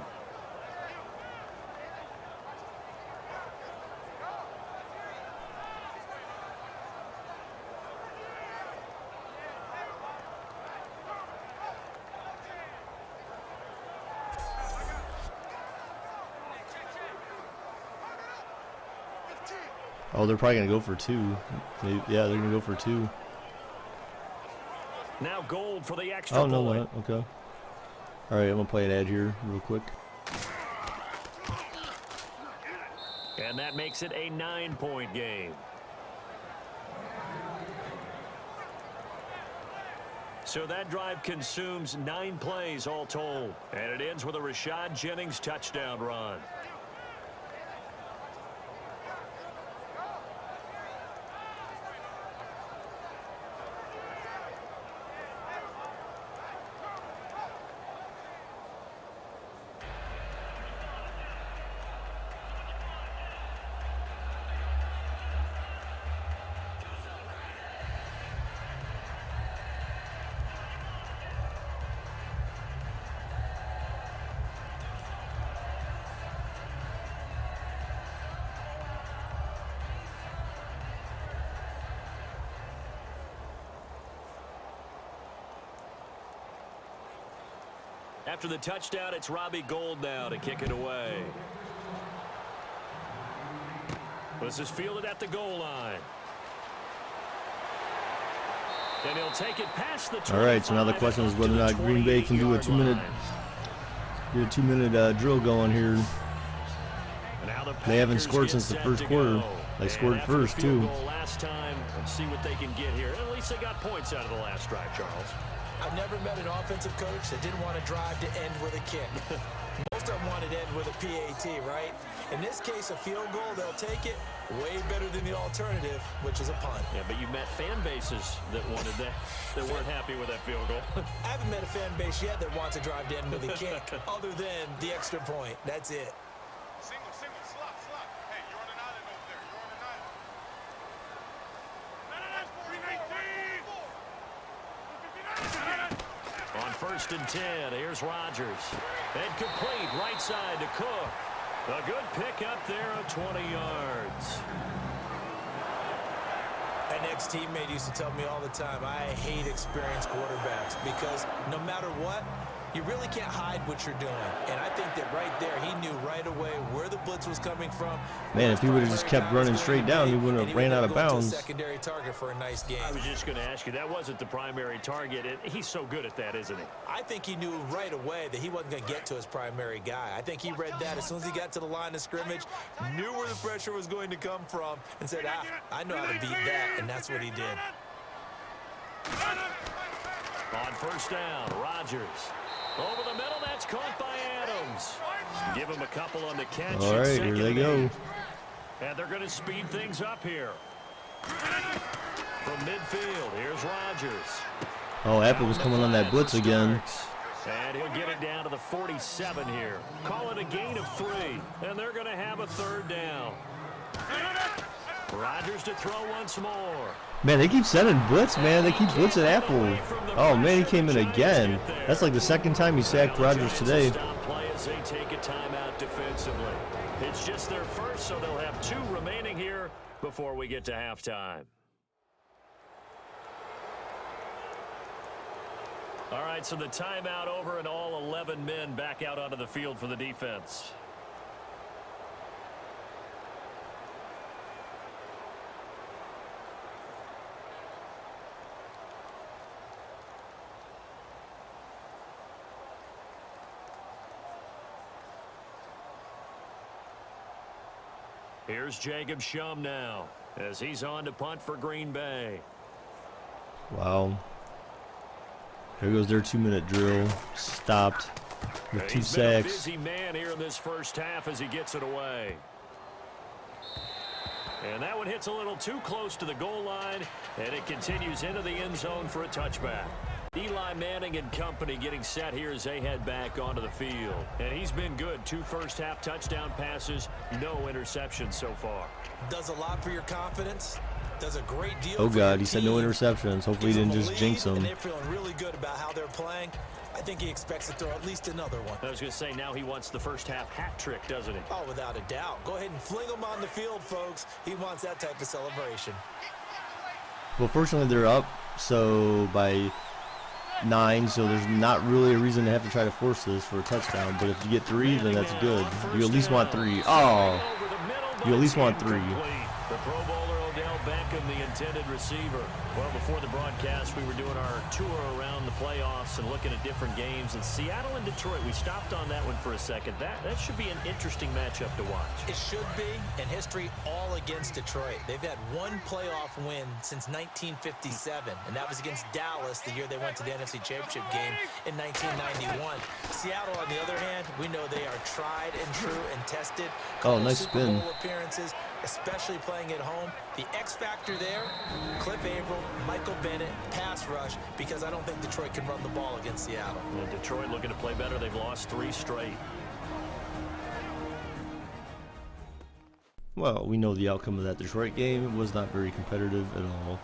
Oh, they're probably going to go for 2. Yeah, they're going to go for 2. Now Gold for the extra Oh, no, point. not. Okay. All right, I'm going to play an ad here real quick. And that makes it a 9-point game. So that drive consumes 9 plays all told. And it ends with a Rashad Jennings touchdown run. After the touchdown, it's Robbie Gould now to kick it away. This is fielded at the goal line. And he'll take it past the 25. All right, so now the question is whether or not Green Bay can do a 2-minute drill going here. They haven't scored since the first quarter. They scored first, too. Last time, let's see what they can get here. At least they got points out of the last drive, Charles. I've never met an offensive coach that didn't want to drive to end with a kick. Most of them wanted to end with a PAT, right? In this case, a field goal, they'll take it. Way better than the alternative, which is a punt. Yeah, but you met fan bases that wanted that, that weren't happy with that field goal. I haven't met a fan base yet that wants to drive to end with a kick, other than the extra point. That's it. Single, slot. Hey, you're on an island over there. You're on an island. On 1st and 10, here's Rodgers. And complete right side to Cook. A good pick up there of 20 yards. An ex-teammate used to tell me all the time, I hate experienced quarterbacks because no matter what, You really can't hide what you're doing. And I think that right there, he knew right away where the blitz was coming from. Man, if he would have just kept running straight down, he wouldn't have ran out of bounds. Secondary target for a nice game. I was just going to ask you, that wasn't the primary target. He's so good at that, isn't he? I think he knew right away that he wasn't going to get to his primary guy. I think he read that as soon as he got to the line of scrimmage, knew where the pressure was going to come from, and said, I know how to beat that, and that's what he did. On first down, Rodgers. Over the middle, that's caught by Adams. Give him a couple on the catch. All right, here they go. And they're going to speed things up here. From midfield, here's Rodgers. Oh, Apple was coming on that blitz again. And he'll get it down to the 47 here. Call it a gain of 3. And they're going to have a third down. Rodgers to throw once more. Man, they keep sending blitz, man. They keep blitzing Apple. Oh, man, he came in again. That's like the second time he sacked Rodgers today. Play as they take a timeout defensively. It's just their first, so they'll have 2 remaining here before we get to halftime. All right, so the timeout over and all 11 men back out onto the field for the defense. Here's Jacob Shum now as he's on to punt for Green Bay. Wow. Here goes their 2-minute drill. Stopped with 2 He's been a sacks. busy man here in this first half as he gets it away. And that one hits a little too close to the goal line, and it continues into the end zone for a touchback. Eli Manning and company getting set here as they head back onto the field. And he's been good. 2 first-half touchdown passes, no interceptions so far. Does a lot for your confidence. Does a great deal. Oh, God, he said no interceptions. Hopefully he didn't just jinx them. And they're feeling really good about how they're playing. I think he expects to throw at least another one. I was going to say, now he wants the first-half hat trick, doesn't he? Oh, without a doubt. Go ahead and fling him on the field, folks. He wants that type of celebration. Well, fortunately, they're up, so by 9, so there's not really a reason to have to try to force this for a touchdown. But if you get 3, then that's good. You at least want 3. Oh, you at least want 3. The Pro Bowler Odell Beckham, the intended receiver. Well, before the broadcast, we were doing our tour around the playoffs and looking at different games. And Seattle and Detroit, we stopped on that one for a second. That should be an interesting matchup to watch. It should be, and history all against Detroit. They've had 1 playoff win since 1957, and that was against Dallas the year they went to the NFC Championship game in 1991. Seattle, on the other hand, we know they are tried and true and tested. Oh, nice spin. Super Bowl appearances, especially playing at home. The X factor there, Cliff Averill, Michael Bennett, pass rush, because I don't think Detroit can run the ball against Seattle. And Detroit looking to play better. They've lost 3 straight. Well, we know the outcome of that Detroit game. It was not very competitive at all.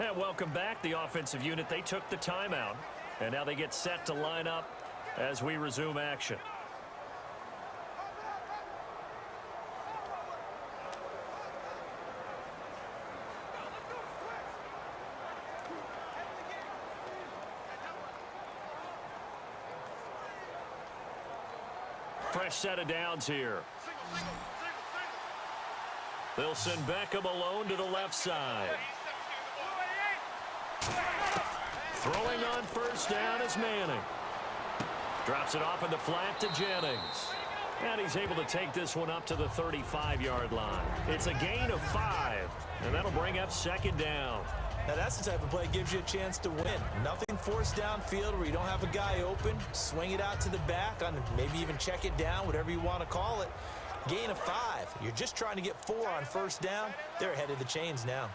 And welcome back, the offensive unit. They took the timeout, and now they get set to line up as we resume action. Fresh set of downs here. They'll send Beckham alone to the left side. Throwing on first down is Manning. Drops it off in the flat to Jennings. And he's able to take this one up to the 35-yard line. It's a gain of 5, and that'll bring up second down. Now that's the type of play that gives you a chance to win. Nothing forced downfield where you don't have a guy open. Swing it out to the back, on maybe even check it down, whatever you want to call it. Gain of 5. You're just trying to get 4 on first down. They're ahead of the chains now.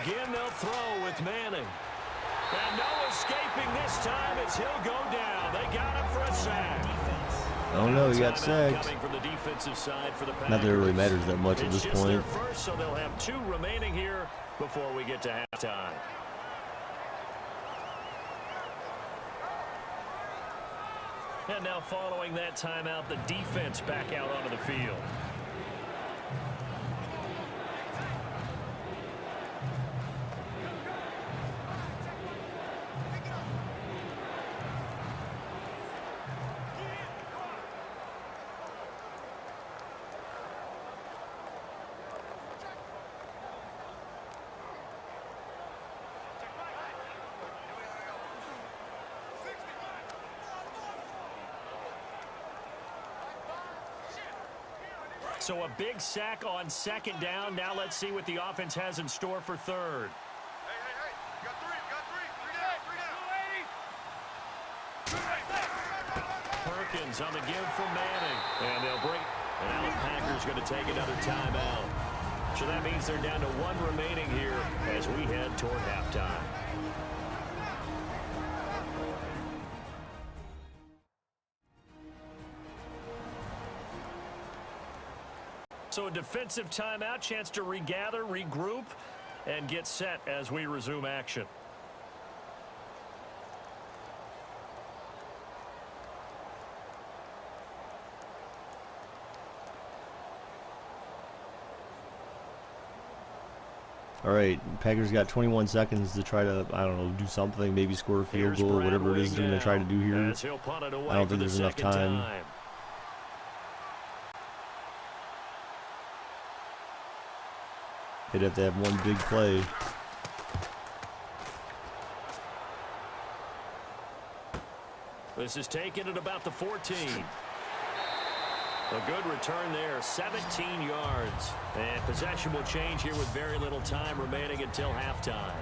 Again, they'll throw with Manning. And no escaping this time as he'll go down. They got him for a sack. Oh no, he got sacked. From the defensive side for the Packers. Not that it really matters that much at this It's just their point. first, so they'll have 2 remaining here before we get to halftime. And now following that timeout, the defense back out onto the field. So a big sack on second down. Now let's see what the offense has in store for third. Hey. You got three. Perkins on the give from Manning. And they'll break. And now the Packers going to take another timeout. So that means they're down to one remaining here as we head toward halftime. So a defensive timeout, chance to regather, regroup, and get set as we resume action. All right, Packers got 21 seconds to try to, I don't know, do something, maybe score a field goal, whatever it is they're going to try to do here. I don't think there's enough time. They'd have to have one big play. This is taken at about the 14. A good return there, 17 yards. And possession will change here with very little time remaining until halftime.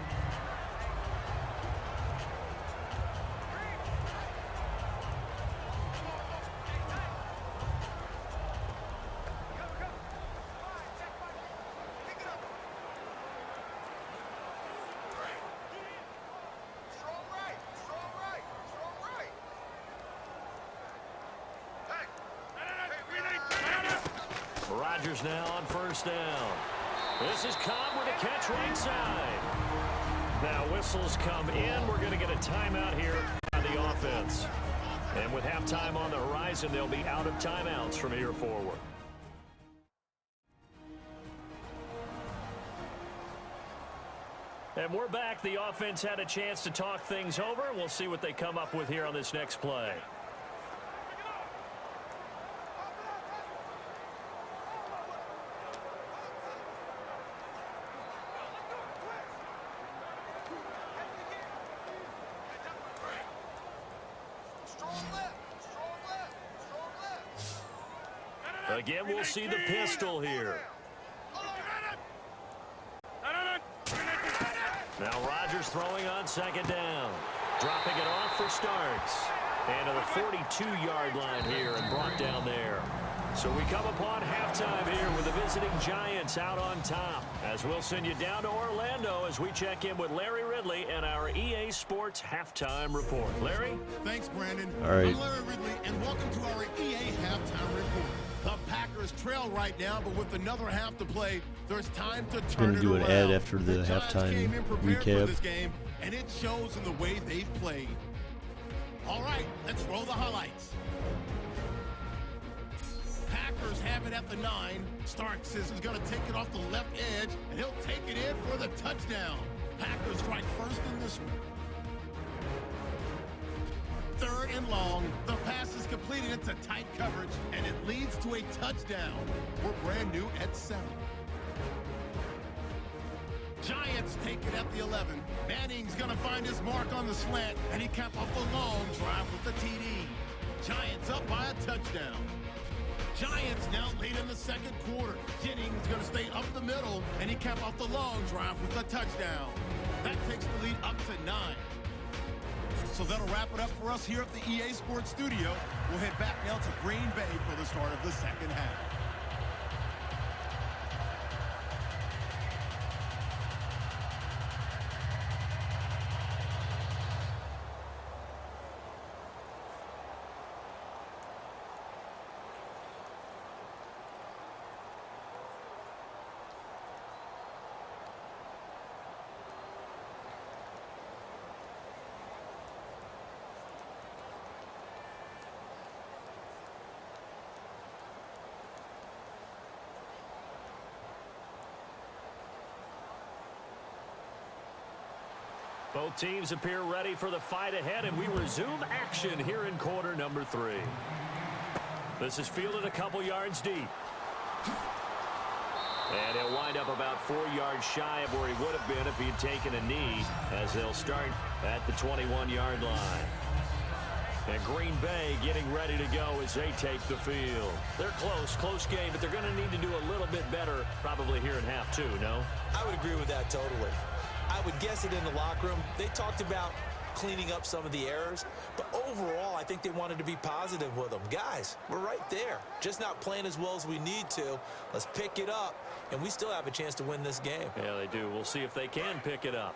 Rodgers now on first down. This is Cobb with a catch right side. Now whistles come in. We're going to get a timeout here on the offense. And with halftime on the horizon, they'll be out of timeouts from here forward. And we're back. The offense had a chance to talk things over. We'll see what they come up with here on this next play. Again, we'll see the pistol here. Now Rodgers throwing on second down. Dropping it off for Starks. And to the 42-yard line here and brought down there. So we come upon halftime here with the visiting Giants out on top. As we'll send you down to Orlando as we check in with Larry Ridley and our EA Sports Halftime Report. Larry? Thanks, Brandon. All right. I'm Larry Ridley, and welcome to our EA Halftime Report. The Packers trail right now, but with another half to play, there's time to turn it around. Gonna do an ad after the halftime came in prepared for recap. this game, and it shows in the way they've played. All right, let's roll the highlights. Packers have it at the 9. Starks is going to take it off the left edge, and he'll take it in for the touchdown. Packers strike first in this one. 3rd and long. The pass is completed into tight coverage, and it leads to a touchdown. We're brand new at 7. Giants take it at the 11. Manning's going to find his mark on the slant, and he capped off the long drive with the TD. Giants up by a touchdown. Giants now late in the second quarter. Jennings going to stay up the middle, and he capped off the long drive with a touchdown. That takes the lead up to 9. So that'll wrap it up for us here at the EA Sports Studio. We'll head back now to Green Bay for the start of the second half. Both teams appear ready for the fight ahead, and we resume action here in quarter number 3. This is fielded a couple yards deep. And he'll wind up about 4 yards shy of where he would have been if he had taken a knee, as they'll start at the 21-yard line. And Green Bay getting ready to go as they take the field. They're close game, but they're going to need to do a little bit better probably here in half two, no? I would agree with that totally. I would guess it in the locker room. They talked about cleaning up some of the errors, but overall I think they wanted to be positive with them. Guys, we're right there, just not playing as well as we need to. Let's pick it up, and we still have a chance to win this game. Yeah, they do. We'll see if they can pick it up.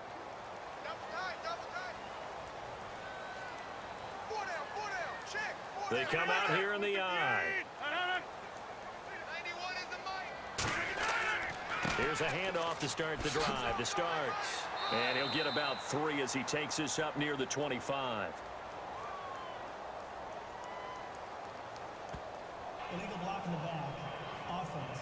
They come out here in the eye. Here's a handoff to start the drive. The starts. And he'll get about 3 as he takes this up near the 25. Illegal block in the back. Offense.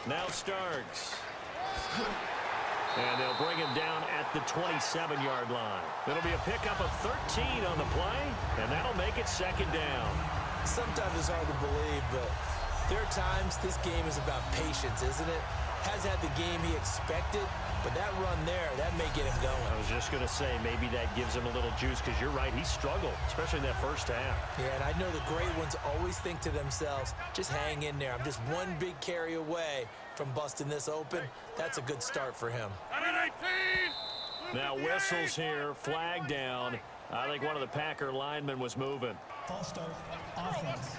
Now Starks. And they'll bring him down at the 27-yard line. It'll be a pickup of 13 on the play, and that'll make it second down. Sometimes it's hard to believe, but there are times this game is about patience, isn't it? Has had the game he expected, but that run there, that may get him going. I was just going to say, maybe that gives him a little juice, because you're right, he struggled, especially in that first half. Yeah, and I know the great ones always think to themselves, just hang in there. I'm just one big carry away from busting this open. That's a good start for him. Now whistles here, flag down. I think one of the Packer linemen was moving. False start. Offense.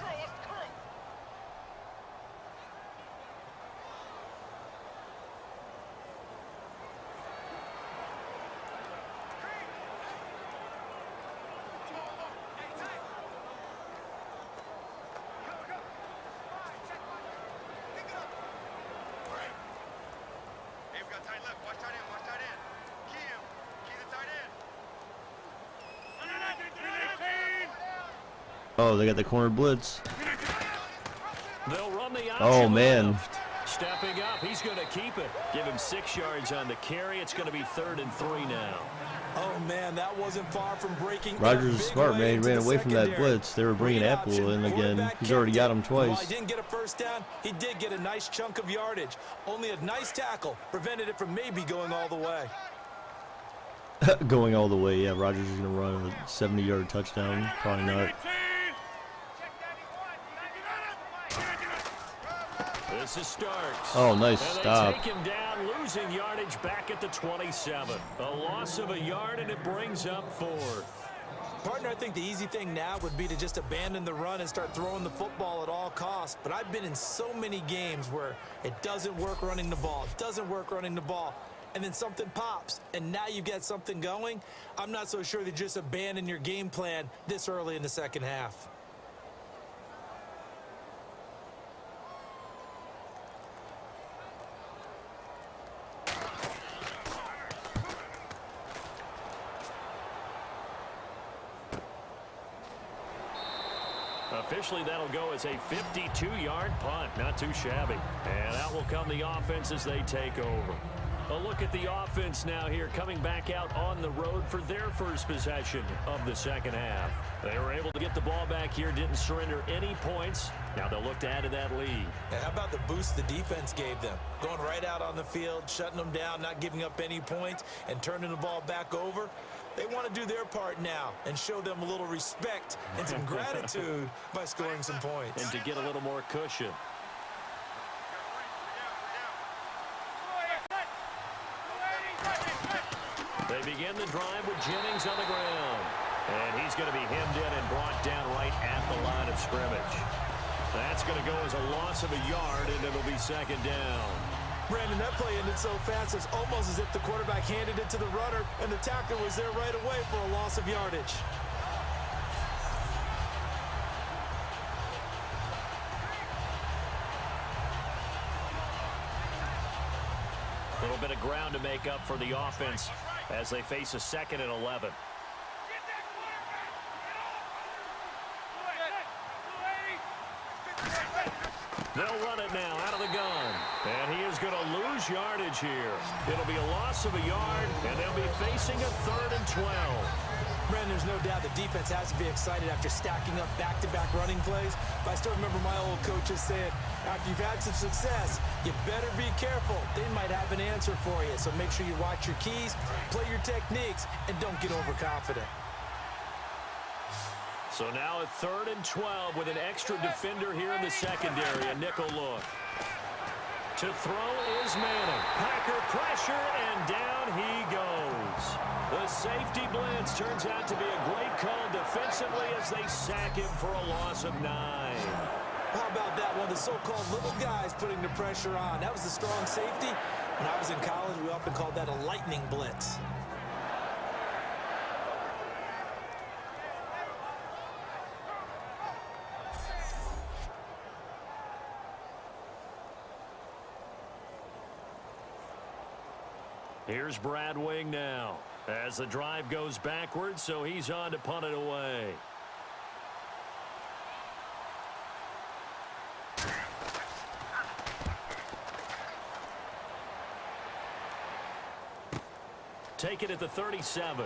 Oh, they got the corner blitz. They'll run the option Oh, man. left. Stepping up, he's going to keep it. Give him 6 yards on the carry. It's going to be 3rd and 3 now. Oh, man, that wasn't far from breaking. Rodgers is smart, man. He ran away from that blitz. They were bringing Apple in again. He's already got him While twice. he didn't get a first down, he did get a nice chunk of yardage. Only a nice tackle prevented it from maybe going all the way. Going all the way, yeah. Rodgers is going to run a 70-yard touchdown. Probably not. This is Starks. Oh, nice and stop. They take him down, losing yardage back at the 27. A loss of a yard, and it brings up 4th. Partner, I think the easy thing now would be to just abandon the run and start throwing the football at all costs. But I've been in so many games where it doesn't work running the ball, and then something pops, and now you get something going. I'm not so sure that just abandon your game plan this early in the second half. Officially, that'll go as a 52-yard punt. Not too shabby. And out will come the offense as they take over. A look at the offense now here, coming back out on the road for their first possession of the second half. They were able to get the ball back here, didn't surrender any points. Now they'll look to add to that lead. And how about the boost the defense gave them? Going right out on the field, shutting them down, not giving up any points, and turning the ball back over. They want to do their part now and show them a little respect and some gratitude by scoring some points. And to get a little more cushion. They begin the drive with Jennings on the ground. And he's going to be hemmed in and brought down right at the line of scrimmage. That's going to go as a loss of a yard, and it'll be second down. Brandon, that play ended so fast, it's almost as if the quarterback handed it to the runner, and the tackler was there right away for a loss of yardage. A little bit of ground to make up for the offense as they face a 2nd and 11. They'll run it now out of the gun. And he is going to lose yardage here. It'll be a loss of a yard, and they'll be facing a 3rd and 12. Brandon, there's no doubt the defense has to be excited after stacking up back-to-back running plays. But I still remember my old coaches saying, after you've had some success, you better be careful. They might have an answer for you. So make sure you watch your keys, play your techniques, and don't get overconfident. So now a 3rd and 12 with an extra defender here in the secondary. A nickel look. To throw is Manning. Packer pressure, and down he goes. The safety blitz turns out to be a great call defensively as they sack him for a loss of 9. How about that one? The so-called little guys putting the pressure on. That was the strong safety. When I was in college, we often called that a lightning blitz. Here's Brad Wing now as the drive goes backwards, so he's on to punt it away. Take it at the 37.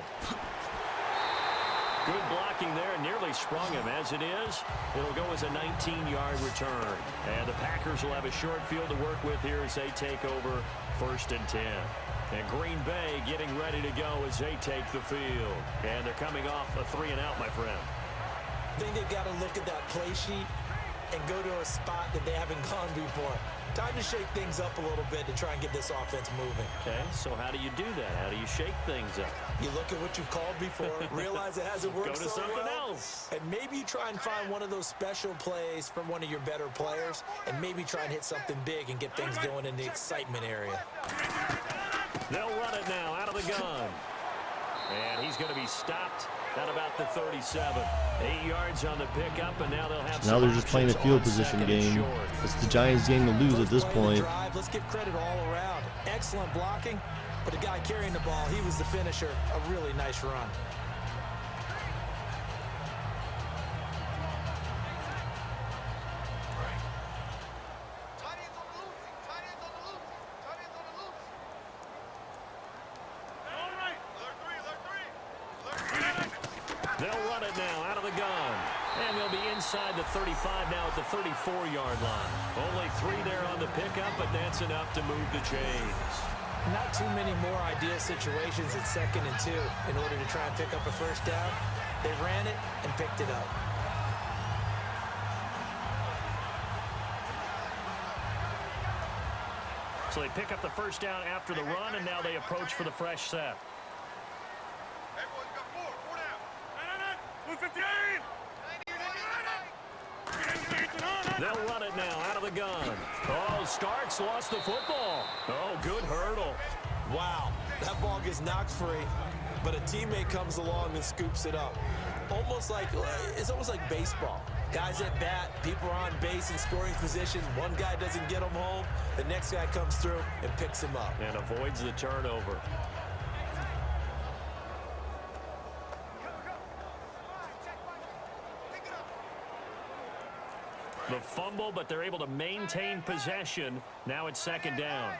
Good blocking there, nearly sprung him. As it is, it'll go as a 19-yard return. And the Packers will have a short field to work with here as they take over 1st and 10. And Green Bay getting ready to go as they take the field. And they're coming off a 3-and-out, my friend. I think they've got to look at that play sheet and go to a spot that they haven't gone before. Time to shake things up a little bit to try and get this offense moving. Okay, so how do you do that? How do you shake things up? You look at what you've called before, realize it hasn't worked Go to so something well, else. and maybe you try and find one of those special plays from one of your better players, and maybe try and hit something big and get things going in the excitement area. They'll run it now out of the gun. And he's going to be stopped at about the 37. 8 yards on the pickup, and now they'll have now they're just playing a field position game. It's the Giants' game to lose at this point. Let's give credit all around. Excellent blocking, but the guy carrying the ball, he was the finisher. A really nice run. They'll run it now out of the gun. And they'll be inside the 35 now at the 34-yard line. Only 3 there on the pickup, but that's enough to move the chains. Not too many more ideal situations at 2nd and 2 in order to try and pick up a first down. They ran it and picked it up. So they pick up the first down after the run, and now they approach for the fresh set. Everyone's got 4 down. 158. They'll run it now out of the gun. Oh, Starks lost the football. Oh, good hurdle. Wow, that ball gets knocked free, but a teammate comes along and scoops it up. It's almost like baseball. Guys at bat, people are on base in scoring position. One guy doesn't get them home. The next guy comes through and picks him up. And avoids the turnover. The fumble, but they're able to maintain possession. Now it's 2nd down.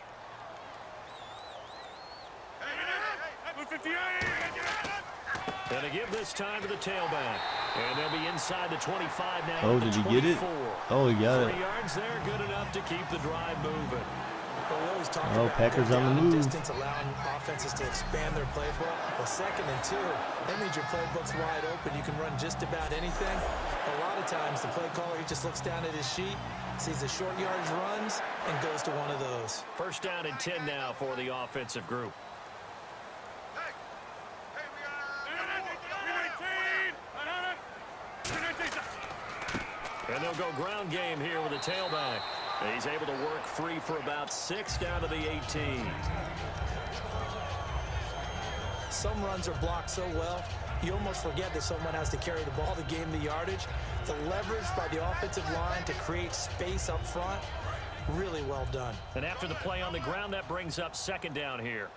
And they give this time to the tailback. And they'll be inside the 25 now. Oh, did he get it? Oh, he got it. 3 yards there, good enough to keep the drive moving. We always talk Oh, about Packers the on the down move. distance, allowing offenses to expand their playbook. Well, 2nd and 2, that means your playbook's wide open. You can run just about anything. A lot of times, the play caller, he just looks down at his sheet, sees the short yardage runs, and goes to one of those. First down and 10 now for the offensive group. And they'll go ground game here with a tailback. He's able to work free for about 6 down to the 18. Some runs are blocked so well, you almost forget that someone has to carry the ball to gain the yardage. The leverage by the offensive line to create space up front, really well done. And after the play on the ground, that brings up 2nd down here.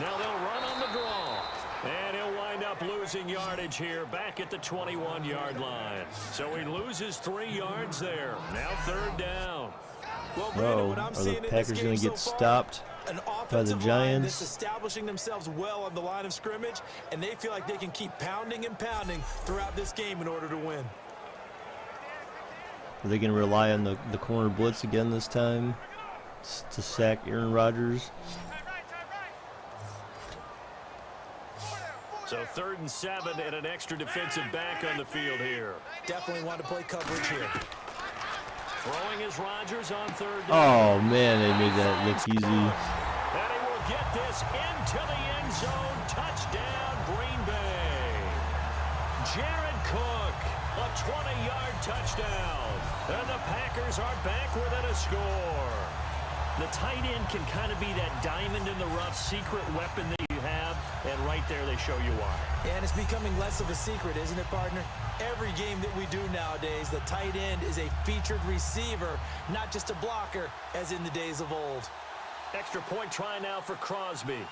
Now they'll run on the draw. And he'll wind up losing yardage here back at the 21-yard line. So he loses 3 yards there. Now 3rd down. Well, Brandon, what I'm Are the seeing in this Packers game going to so get far, stopped an by the offensive line Giants? that's establishing themselves well on the line of scrimmage, and they feel like they can keep pounding and pounding throughout this game in order to win. Are they going to rely on the corner blitz again this time to sack Aaron Rodgers? So 3rd and 7 and an extra defensive back on the field here. Definitely want to play coverage here. Throwing is Rodgers on 3rd down. Oh, man, they made that look easy. And he will get this into the end zone. Touchdown, Green Bay. Jared Cook, a 20-yard touchdown. And the Packers are back within a score. The tight end can kind of be that diamond in the rough secret weapon that you have, and right there they show you why. Yeah, and it's becoming less of a secret, isn't it, partner? Every game that we do nowadays, the tight end is a featured receiver, not just a blocker, as in the days of old. Extra point try now for Crosby.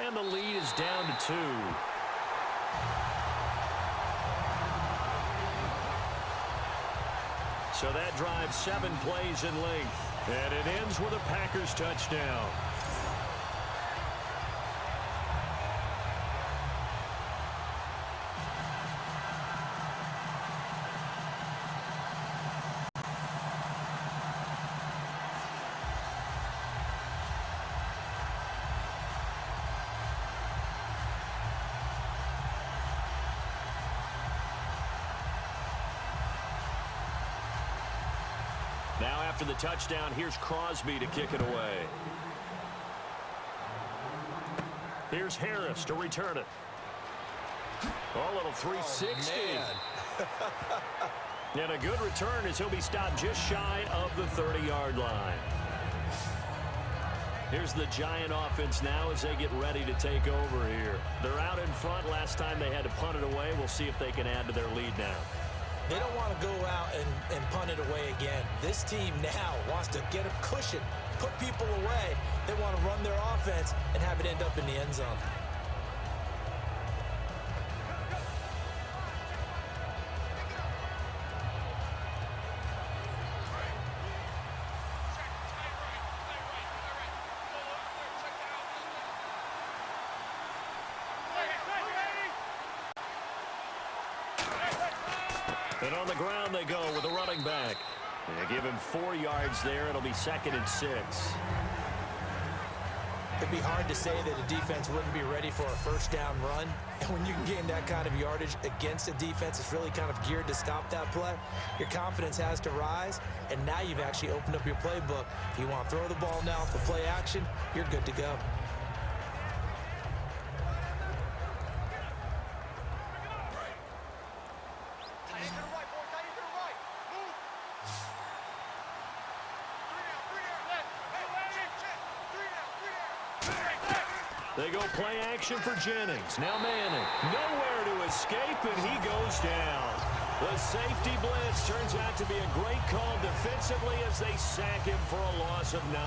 And the lead is down to 2. So that drives 7 plays in length. And it ends with a Packers touchdown. Now after the touchdown, here's Crosby to kick it away. Here's Harris to return it. Oh, little 360. And a good return as he'll be stopped just shy of the 30-yard line. Here's the Giant offense now as they get ready to take over here. They're out in front. Last time they had to punt it away. We'll see if they can add to their lead now. They don't want to go out and punt it away again. This team now wants to get a cushion, put people away. They want to run their offense and have it end up in the end zone. And on the ground they go with a running back. They give him 4 yards there. It'll be 2nd and 6. It'd be hard to say that a defense wouldn't be ready for a first down run. And when you can gain that kind of yardage against a defense that's really kind of geared to stop that play, your confidence has to rise. And now you've actually opened up your playbook. If you want to throw the ball now for play action, you're good to go. They go play action for Jennings. Now Manning. Nowhere to escape, and he goes down. The safety blitz turns out to be a great call defensively as they sack him for a loss of 9.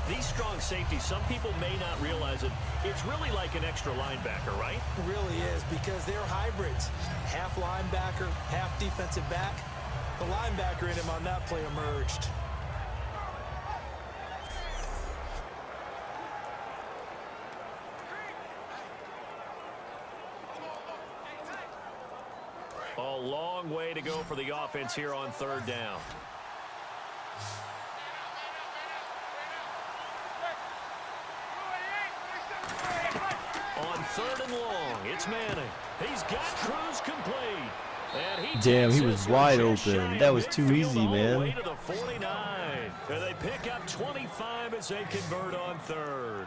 These strong safeties, some people may not realize it. It's really like an extra linebacker, right? It really is, because they're hybrids. Half linebacker, half defensive back. The linebacker in him on that play emerged. A long way to go for the offense here on 3rd down. On 3rd and long, it's Manning. He's got Cruz complete. And Damn, he was wide open. That was too easy, man. Way to the 49. And they pick up 25 as they convert on 3rd.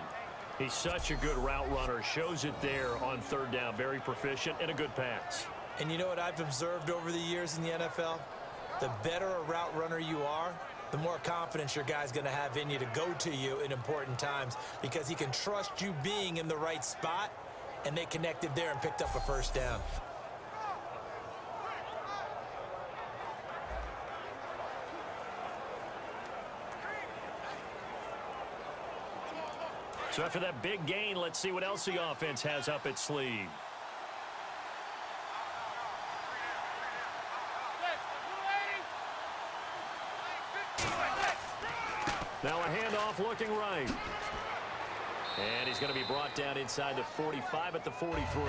He's such a good route runner. Shows it there on 3rd down. Very proficient and a good pass. And you know what I've observed over the years in the NFL? The better a route runner you are, the more confidence your guy's going to have in you to go to you in important times, because he can trust you being in the right spot, and they connected there and picked up a first down. So after that big gain, let's see what else the offense has up its sleeve. Now a handoff looking right. And he's going to be brought down inside the 45 at the 43.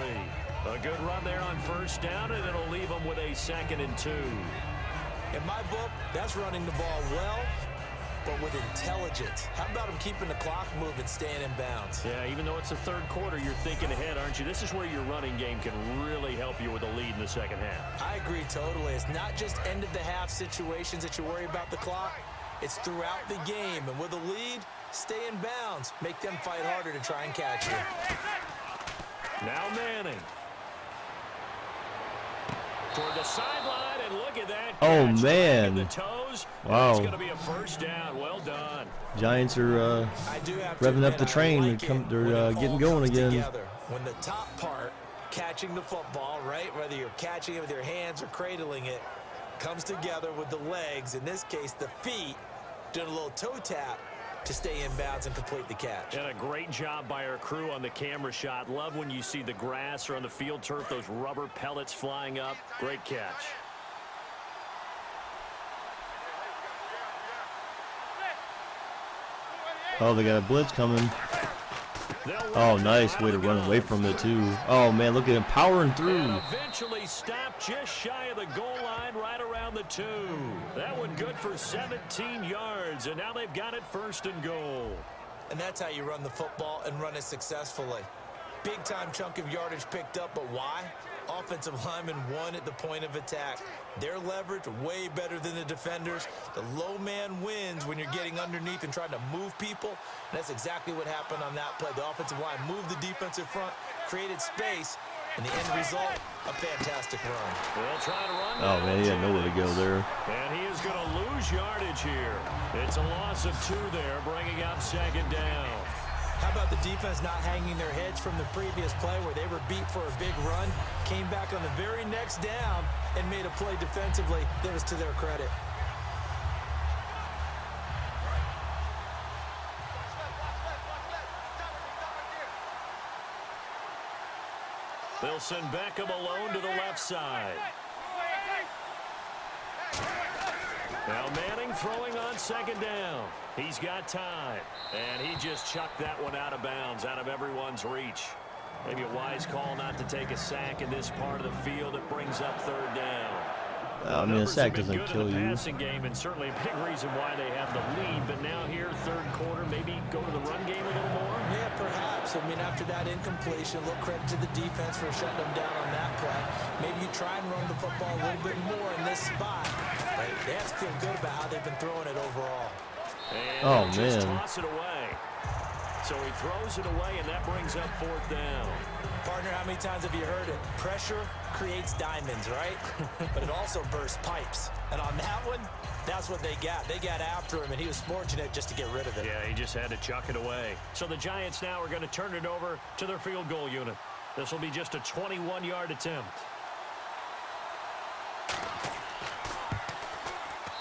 A good run there on first down, and it'll leave him with a 2nd and 2. In my book, that's running the ball well, but with intelligence. How about him keeping the clock moving, staying in bounds? Yeah, even though it's the third quarter, you're thinking ahead, aren't you? This is where your running game can really help you with a lead in the second half. I agree totally. It's not just end-of-the-half situations that you worry about the clock. It's throughout the game, and with a lead, stay in bounds. Make them fight harder to try and catch you. Now Manning. Toward the sideline, and look at that. Oh, catch. man. The toes. Wow. It's going to be a first down. Well done. Giants are I do have to revving admit, up the I train. like They're it when it getting all going comes again. together. When the top part, catching the football, right, whether you're catching it with your hands or cradling it, comes together with the legs, in this case the feet, doing a little toe tap to stay in bounds and complete the catch. And a great job by our crew on the camera shot. Love when you see the grass or on the field turf, those rubber pellets flying up. Great catch. Oh, they got a blitz coming. Oh, nice way to run away from it, too. Oh, man, look at him powering through. And eventually stopped just shy of the goal line right around the 2. That one good for 17 yards, and now they've got it 1st and goal. And that's how you run the football and run it successfully. Big-time chunk of yardage picked up, but why? Offensive lineman won at the point of attack. Their leverage way better than the defenders. The low man wins when you're getting underneath and trying to move people. And that's exactly what happened on that play. The offensive line moved the defensive front, created space, and the end result, a fantastic run. They'll try to run. Oh, man, he had nowhere to go there. And he is going to lose yardage here. It's a loss of 2 there, bringing up 2nd down. How about the defense not hanging their heads from the previous play where they were beat for a big run, came back on the very next down and made a play defensively that was to their credit. They'll send Beckham alone to the left side. Now Manning throwing on 2nd down. He's got time. And he just chucked that one out of bounds, out of everyone's reach. Maybe a wise call not to take a sack in this part of the field. It brings up 3rd down. I mean, a sack doesn't kill you. Passing game, and certainly a big reason why they have the lead. But now here, 3rd quarter, maybe go to the run game a little more? Yeah, perhaps. I mean, after that incompletion, a little credit to the defense for shutting them down on that play. Maybe you try and run the football a little bit more in this spot. But they have to feel good about how they've been throwing it overall. And oh, just man. toss it away. So he throws it away, and that brings up 4th down. Partner, how many times have you heard it? Pressure creates diamonds, right? But it also bursts pipes. And on that one, that's what they got. They got after him, and he was fortunate just to get rid of it. Yeah, he just had to chuck it away. So the Giants now are going to turn it over to their field goal unit. This will be just a 21-yard attempt.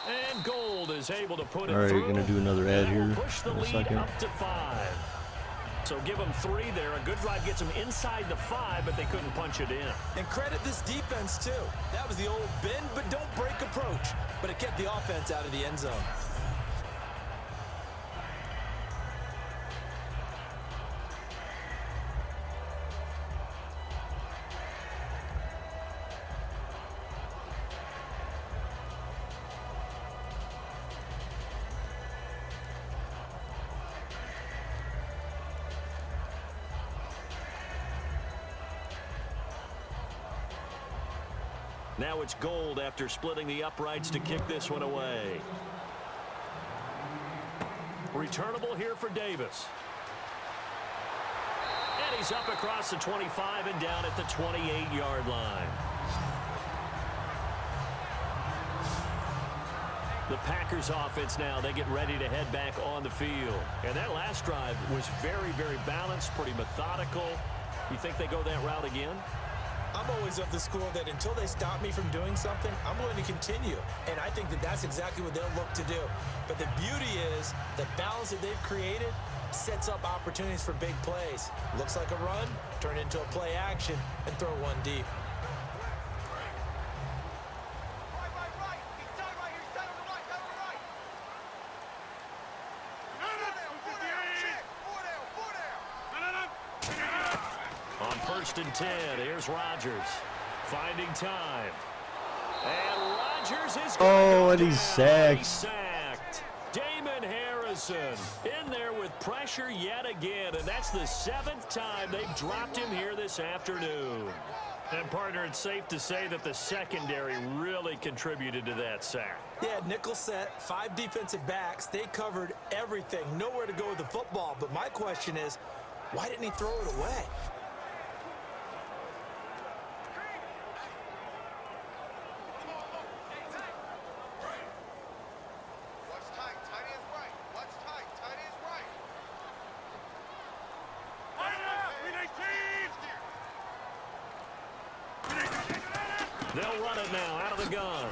And Gold is able to put it All right, through. you're going to do another ad here Push the in a lead second. up to 5. So give them 3 there. A good drive gets them inside the 5, but they couldn't punch it in. And credit this defense, too. That was the old bend but don't break approach. But it kept the offense out of the end zone. Now it's Gold after splitting the uprights to kick this one away. Returnable here for Davis. And he's up across the 25 and down at the 28-yard line. The Packers offense now, they get ready to head back on the field. And that last drive was very, very balanced, pretty methodical. You think they go that route again? I'm always of the school that until they stop me from doing something, I'm going to continue. And I think that that's exactly what they'll look to do. But the beauty is the balance that they've created sets up opportunities for big plays. Looks like a run, turn into a play action, and throw one deep. On 1st and 10, here's Rodgers. Finding time. And Rodgers is Oh, and he's sacked. Damon Harrison in there with pressure yet again, and that's the 7th time they've dropped him here this afternoon. And, partner, it's safe to say that the secondary really contributed to that sack. Yeah, nickel set, 5 defensive backs. They covered everything. Nowhere to go with the football. But my question is, why didn't he throw it away? They'll run it now out of the gun.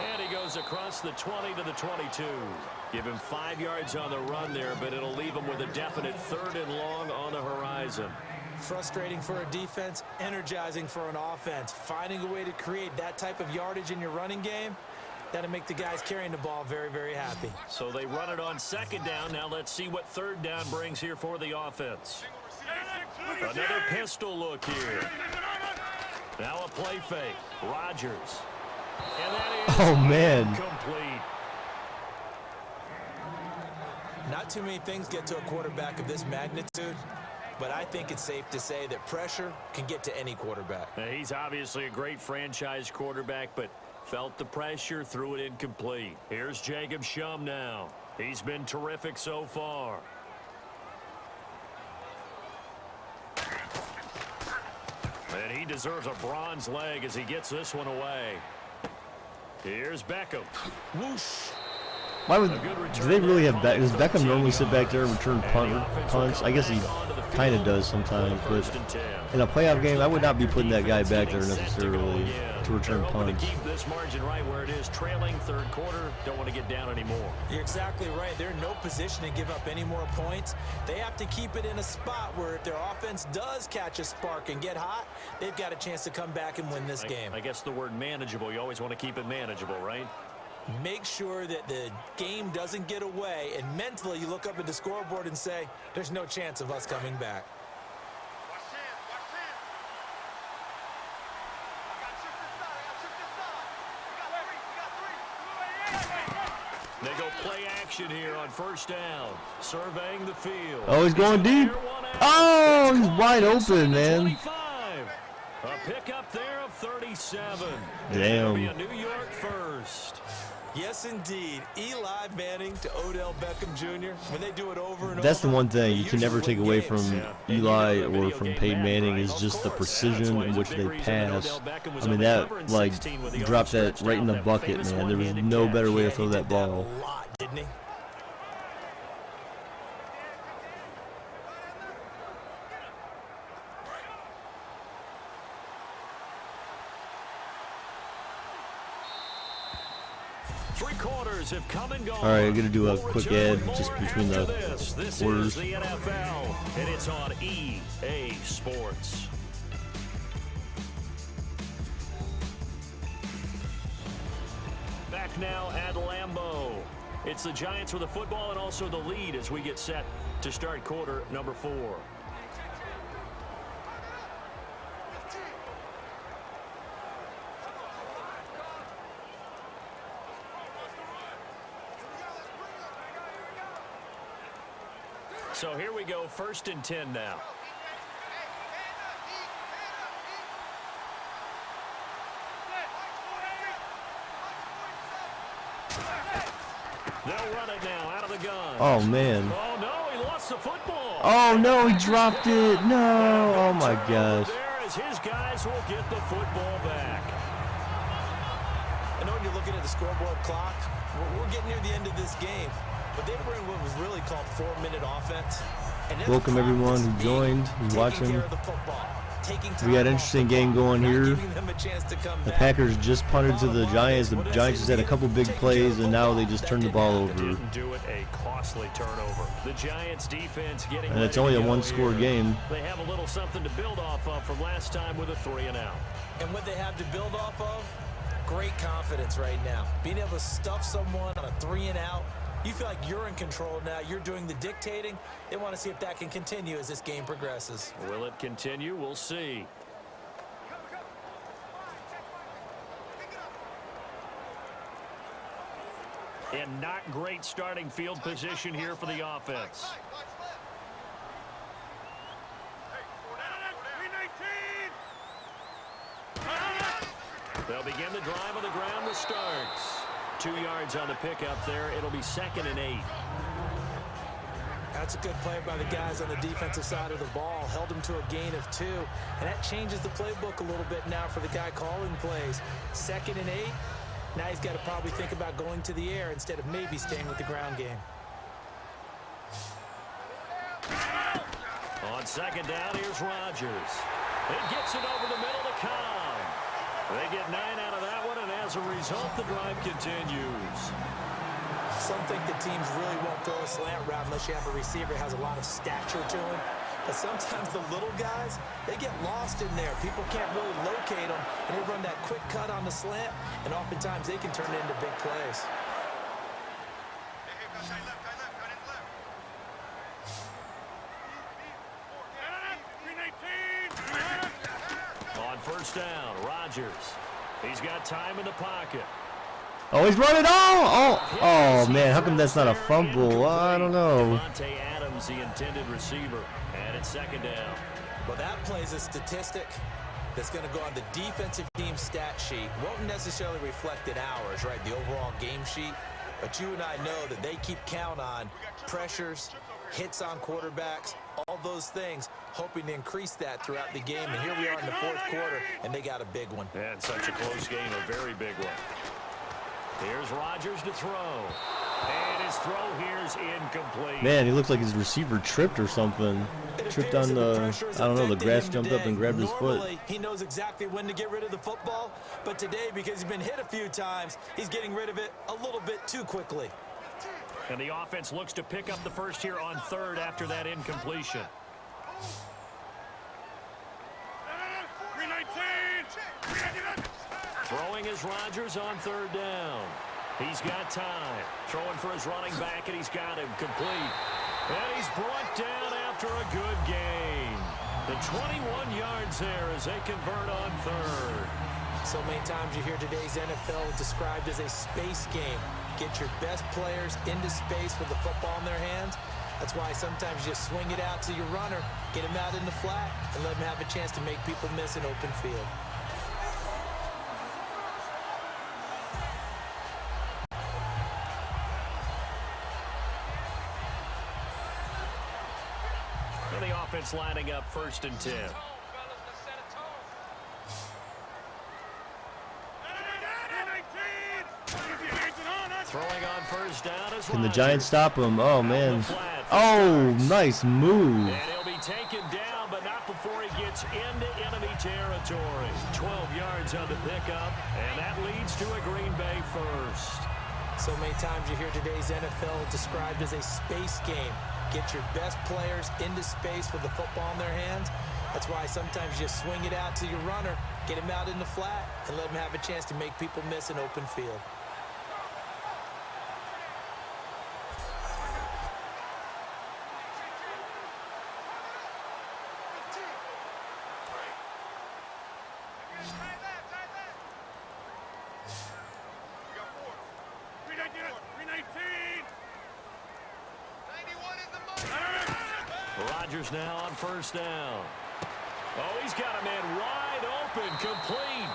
And he goes across the 20 to the 22. Give him 5 yards on the run there, but it'll leave him with a definite 3rd and long on the horizon. Frustrating for a defense, energizing for an offense. Finding a way to create that type of yardage in your running game, that'll make the guys carrying the ball very, very happy. So they run it on 2nd down. Now let's see what 3rd down brings here for the offense. Another pistol look here. Now a play fake. Rodgers. And that is complete. Not too many things get to a quarterback of this magnitude, but I think it's safe to say that pressure can get to any quarterback. Now, he's obviously a great franchise quarterback, but felt the pressure, threw it incomplete. Here's Jacob Shum now. He's been terrific so far. And he deserves a bronze leg as he gets this one away. Here's Beckham. Whoosh. Why would do they really have Beckham? Does Beckham normally sit back there and return punts? I guess he kind of does sometimes, but in a playoff game, I would not be putting that guy back there necessarily to return punts. Keep this margin right where it is, trailing 3rd quarter. Don't want to get down anymore. You're exactly right. They're in no position to give up any more points. They have to keep it in a spot where if their offense does catch a spark and get hot, they've got a chance to come back and win this game. I guess the word manageable, you always want to keep it manageable, right? Make sure that the game doesn't get away, and mentally you look up at the scoreboard and say, there's no chance of us coming back. They go play action here on 1st down, surveying the field. Oh, he's going deep. Oh, he's wide open, man. A pickup there of 37. Damn. It'll be a New York first. Yes, indeed. Eli Manning to Odell Beckham Jr. When they do it over and That's over, the one thing you can never take away from Eli or from Peyton Manning is just the precision in which they pass. I mean, that, like, dropped that right in the bucket, man. There was no better way to throw that ball. Didn't he? Have come and gone. All right, I'm gonna do a quick ad just between the This quarters. is the NFL, and it's on EA Sports. Back now at Lambeau. It's the Giants with the football and also the lead as we get set to start quarter number 4. So here we go, 1st and 10 now. They'll run it now out of the gun. Oh, man. Oh, no, he lost the football. Oh, no, he dropped it. No. Oh, my gosh. There as his guys will get the football back. I know when you're looking at the scoreboard clock, we're getting near the end of this game. But they were in what was really called 4-minute offense. And Welcome everyone who joined, who's watching. Care of the football, taking time We got an off interesting the game clock, going not here. giving them a chance to come The back. Packers just punted to the Bottom line Giants. is, The what I Giants say just had a to couple you, big taking plays, care and of now the they ball, just that turned the didn't ball happen. over. Didn't do it, a costly turnover. The Giants defense getting And it's ready only to a go one-score here. game. They have a little something to build off of from last time with a 3-and-out. And what they have to build off of, great confidence right now. Being able to stuff someone on a 3-and-out, you feel like you're in control now. You're doing the dictating. They want to see if that can continue as this game progresses. Will it continue? We'll see. And not great starting field position here for the offense. They'll begin the drive on the ground with Starks. 2 yards on the pickup there. It'll be 2nd and 8. That's a good play by the guys on the defensive side of the ball. Held them to a gain of 2. And that changes the playbook a little bit now for the guy calling plays. 2nd and 8. Now he's got to probably think about going to the air instead of maybe staying with the ground game. On 2nd down, here's Rodgers. It gets it over the middle to Cobb. They get 9 out of that one, and as a result, the drive continues. Some think the teams really won't throw a slant route unless you have a receiver that has a lot of stature to him. But sometimes the little guys, they get lost in there. People can't really locate them, and they run that quick cut on the slant, and oftentimes they can turn it into big plays. On 1st down, Rodgers. He's got time in the pocket. Oh, he's running! Oh, man, how come that's not a fumble? I don't know. Devontae Adams, the intended receiver, and it's 2nd down. Well, that plays a statistic that's going to go on the defensive team stat sheet. Won't necessarily reflect in ours, right, the overall game sheet. But you and I know that they keep count on pressures, hits on quarterbacks, all those things, hoping to increase that throughout the game. And here we are in the 4th quarter, and they got a big one. And such a close game, a very big one. Here's Rodgers to throw. And his throw here's incomplete. Man, he looks like his receiver tripped or something. Tripped on the, I don't know, the grass jumped up and grabbed his foot. Normally, he knows exactly when to get rid of the football, but today, because he's been hit a few times, he's getting rid of it a little bit too quickly. And the offense looks to pick up the first here on 3rd after that incompletion. Throwing is Rodgers on 3rd down. He's got time. Throwing for his running back, and he's got him complete. And he's brought down after a good game. The 21 yards there as they convert on 3rd. So many times you hear today's NFL described as a space game. Get your best players into space with the football in their hands. That's why sometimes you just swing it out to your runner, get him out in the flat, and let him have a chance to make people miss an open field. And the offense lining up 1st and 10. Throwing on 1st down is Can the Rodgers. Giants stop him? Oh, man. Oh, nice move. And he'll be taken down, but not before he gets into enemy territory. 12 yards on the pickup, and that leads to a Green Bay first. So many times you hear today's NFL described as a space game. Get your best players into space with the football in their hands. That's why sometimes you just swing it out to your runner, get him out in the flat, and let him have a chance to make people miss an open field. Rodgers now on 1st down. Oh, he's got a man wide open, complete.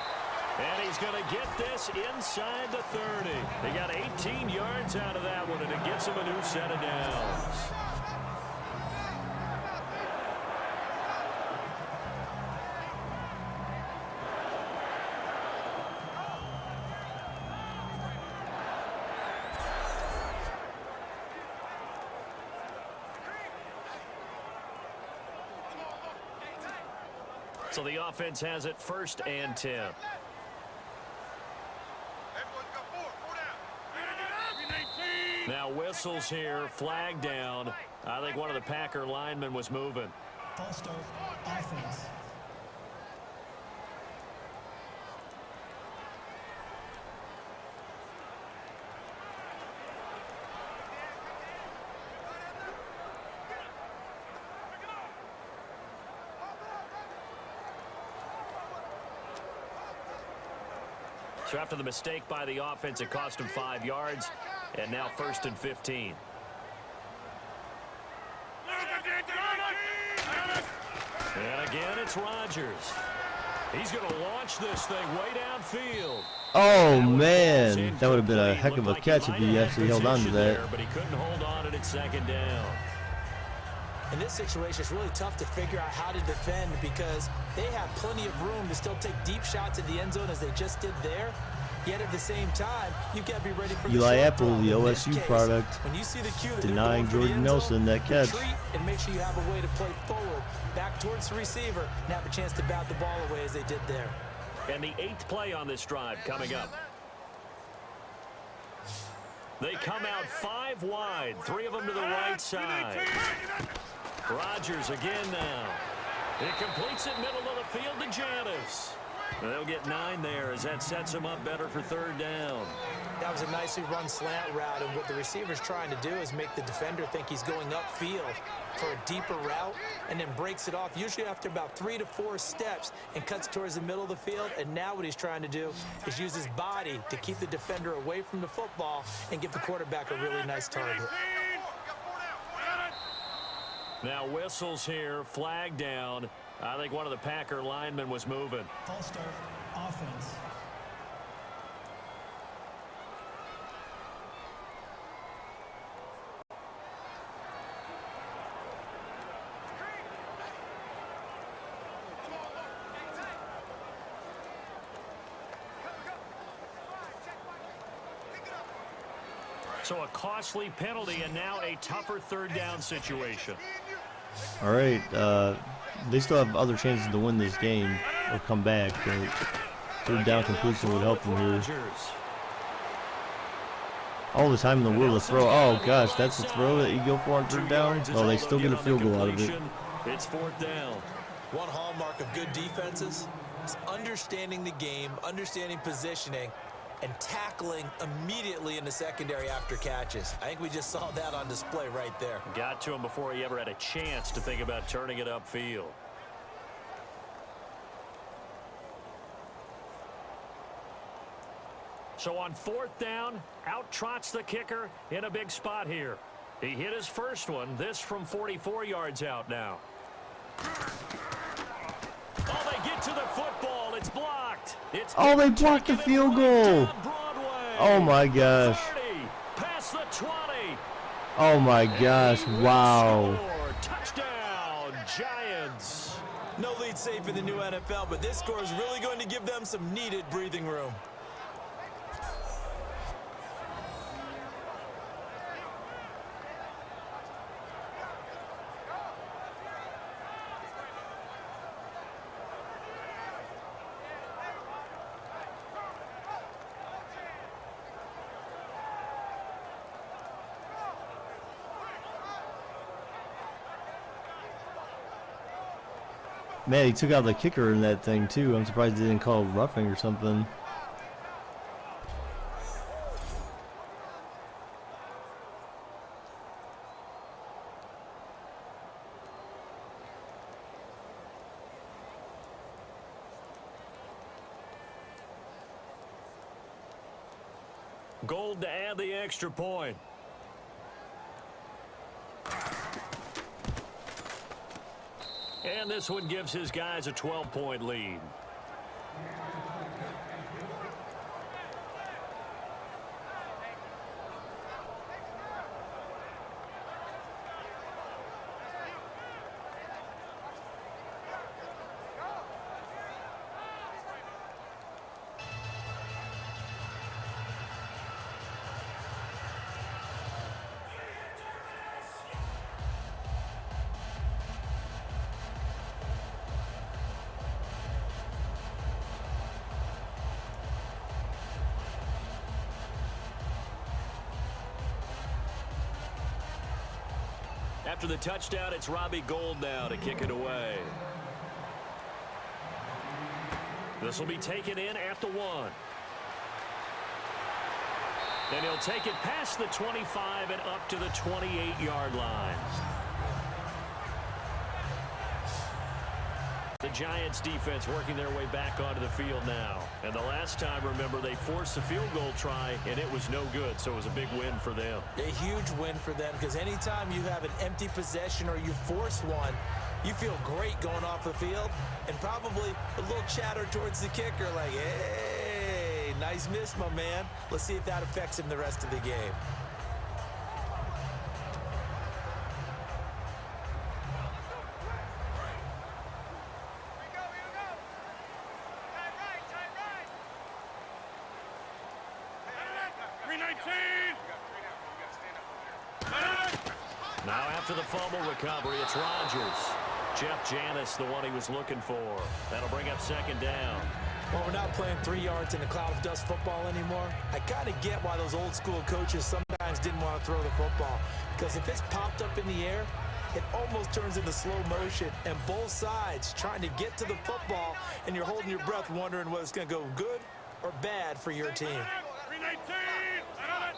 And he's going to get this inside the 30. They got 18 yards out of that one, and it gives him a new set of downs. So the offense has it 1st and 10. Everyone's got four down. Now whistles here, flag down. I think one of the Packer linemen was moving. False start. Offense. So after the mistake by the offense, it cost him 5 yards. And now 1st and 15. And again, it's Rodgers. He's going to launch this thing way downfield. Oh, man. That would have been a heck of a catch if he actually held on to that. But he couldn't hold on to it 2nd down. In this situation, it's really tough to figure out how to defend because they have plenty of room to still take deep shots at the end zone as they just did there. Yet at the same time, you've got to be ready for Eli the Apple, the OSU product, when you see the cue denying Jordan Nelson that catch. And make sure you have a way to play forward, back towards the receiver, and have a chance to bat the ball away as they did there. And the 8th play on this drive coming up. They come out 5 wide, 3 of them to the right side. Rodgers again now. It completes it middle of the field to Janis. They'll get 9 there as that sets him up better for 3rd down. That was a nicely run slant route, and what the receiver's trying to do is make the defender think he's going upfield for a deeper route and then breaks it off, usually after about 3 to 4 steps, and cuts towards the middle of the field. And now what he's trying to do is use his body to keep the defender away from the football and give the quarterback a really nice target. Now whistles here, flag down. I think one of the Packer linemen was moving. False start. Offense. So a costly penalty and now a tougher 3rd down situation. All right. They still have other chances to win this game or come back. 3rd down completion would help them here. All the time in the world to throw. Oh, gosh, that's the throw that you go for on 3rd down? Oh, they still get a field goal out of it. It's 4th down. One hallmark of good defenses is understanding the game, understanding positioning, and tackling immediately in the secondary after catches. I think we just saw that on display right there. Got to him before he ever had a chance to think about turning it upfield. So on 4th down, out trots the kicker in a big spot here. He hit his first one, this from 44 yards out now. Oh, they get to the football. It's blocked. Oh, they blocked the field goal. Oh, my gosh. 30, past the 20. Oh, my gosh. Wow. Touchdown, Giants. No lead safe in the new NFL, but this score is really going to give them some needed breathing room. Man, he took out the kicker in that thing, too. I'm surprised they didn't call roughing or something. Gold to add the extra point. And this one gives his guys a 12-point lead. After the touchdown, it's Robbie Gould now to kick it away. This will be taken in at the 1. And he'll take it past the 25 and up to the 28-yard line. The Giants defense working their way back onto the field now. And the last time, remember, they forced a field goal try, and it was no good, so it was a big win for them. A huge win for them, because anytime you have an empty possession or you force one, you feel great going off the field, and probably a little chatter towards the kicker like, hey, nice miss, my man. Let's see if that affects him the rest of the game. Now after the fumble recovery, it's Rodgers. Jeff Janis, the one he was looking for. That'll bring up second down. Well, we're not playing 3 yards in a cloud of dust football anymore. I kind of get why those old school coaches sometimes didn't want to throw the football. Because if it's popped up in the air, it almost turns into slow motion. And both sides trying to get to the football, and you're holding your breath wondering whether it's going to go good or bad for your team.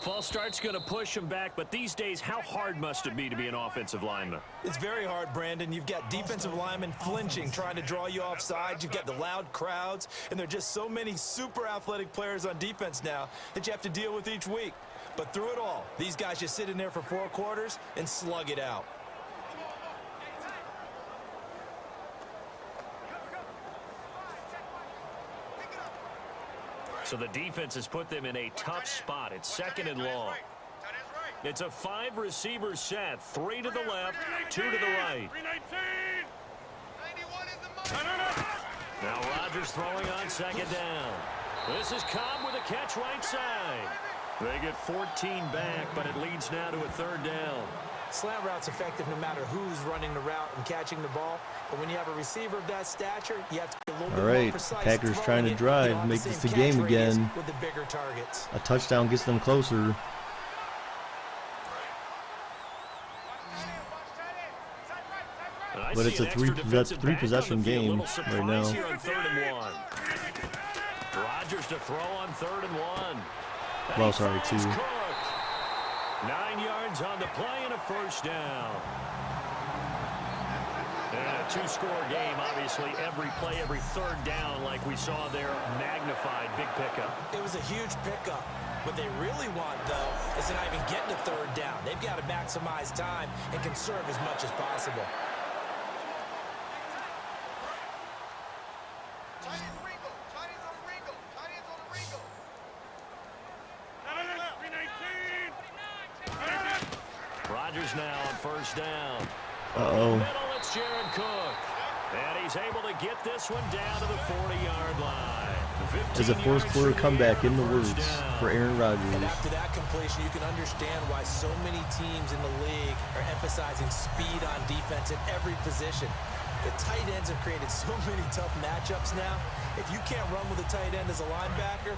False start's going to push him back, but these days, how hard must it be to be an offensive lineman? It's very hard, Brandon. You've got defensive linemen flinching, trying to draw you off sides. You've got the loud crowds, and there are just so many super athletic players on defense now that you have to deal with each week. But through it all, these guys just sit in there for 4 quarters and slug it out. So the defense has put them in a tough spot. It's second and long. It's a 5-receiver set. 3 to the left, 2 to the right. Now Rodgers throwing on second down. This is Cobb with a catch right side. They get 14 back, but it leads now to a 3rd down. Slant route's effective no matter who's running the route and catching the ball. But when you have a receiver of that stature, you have to be a little bit more precise. Packers trying to drive, make this the game again. With the bigger targets. A touchdown gets them closer. But it's a three possession game right now. Rodgers to throw on 3rd and 1. Well, sorry, 2. 9 yards on the play and a 1st down. And a 2-score game, obviously. Every play, every 3rd down, like we saw there, magnified. Big pickup. It was a huge pickup. What they really want, though, is to not even get to 3rd down. They've got to maximize time and conserve as much as possible. Rodgers now on 1st down. Uh-oh. Middle, it's Jared Cook. And he's able to get this one down to the 40-yard line. There's a 4th-quarter comeback in the works for Aaron Rodgers. And after that completion, you can understand why so many teams in the league are emphasizing speed on defense at every position. The tight ends have created so many tough matchups now. If you can't run with a tight end as a linebacker,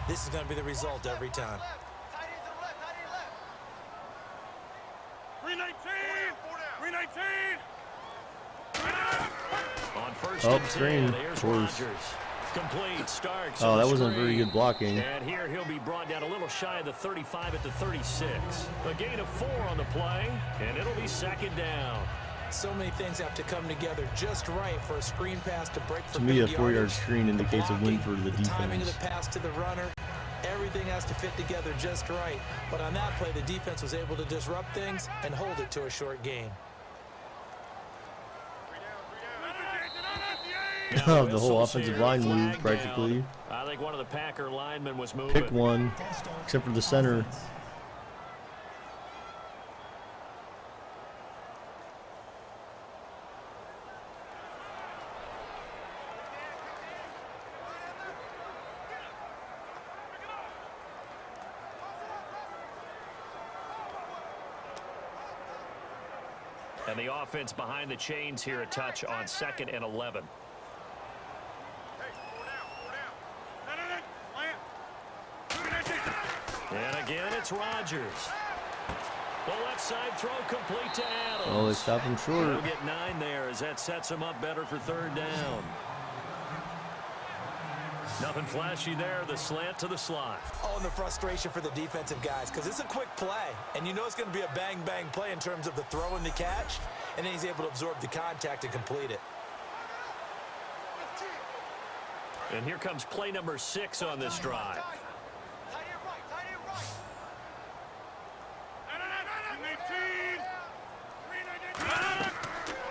this is going to be the result every time. 319! On 1st Oh, and 10, screen. there's Of course. Rodgers. Complete starts. Oh, on that the wasn't screen. very good blocking. And here he'll be brought down a little shy of the 35 at the 36. A gain of 4 on the play, and it'll be 2nd down. So many things have to come together just right for a screen pass to break for To me, a big 4-yard yardage. screen indicates a win for the The timing of the defense. pass to the runner, everything has to fit together just right. But on that play, the defense was able to disrupt things and hold it to a short gain. The whole offensive line moved practically. I think one of the Packer linemen was moving. Pick one, except for the center. And the offense behind the chains here, a touch on 2nd and 11. And again, it's Rodgers. The left side throw complete to Adams. Oh, they stopped him short. He'll get 9 there as that sets him up better for 3rd down. Nothing flashy there. The slant to the slot. Oh, and the frustration for the defensive guys because it's a quick play, and you know it's going to be a bang-bang play in terms of the throw and the catch, and then he's able to absorb the contact and complete it. And here comes play number 6 on this drive.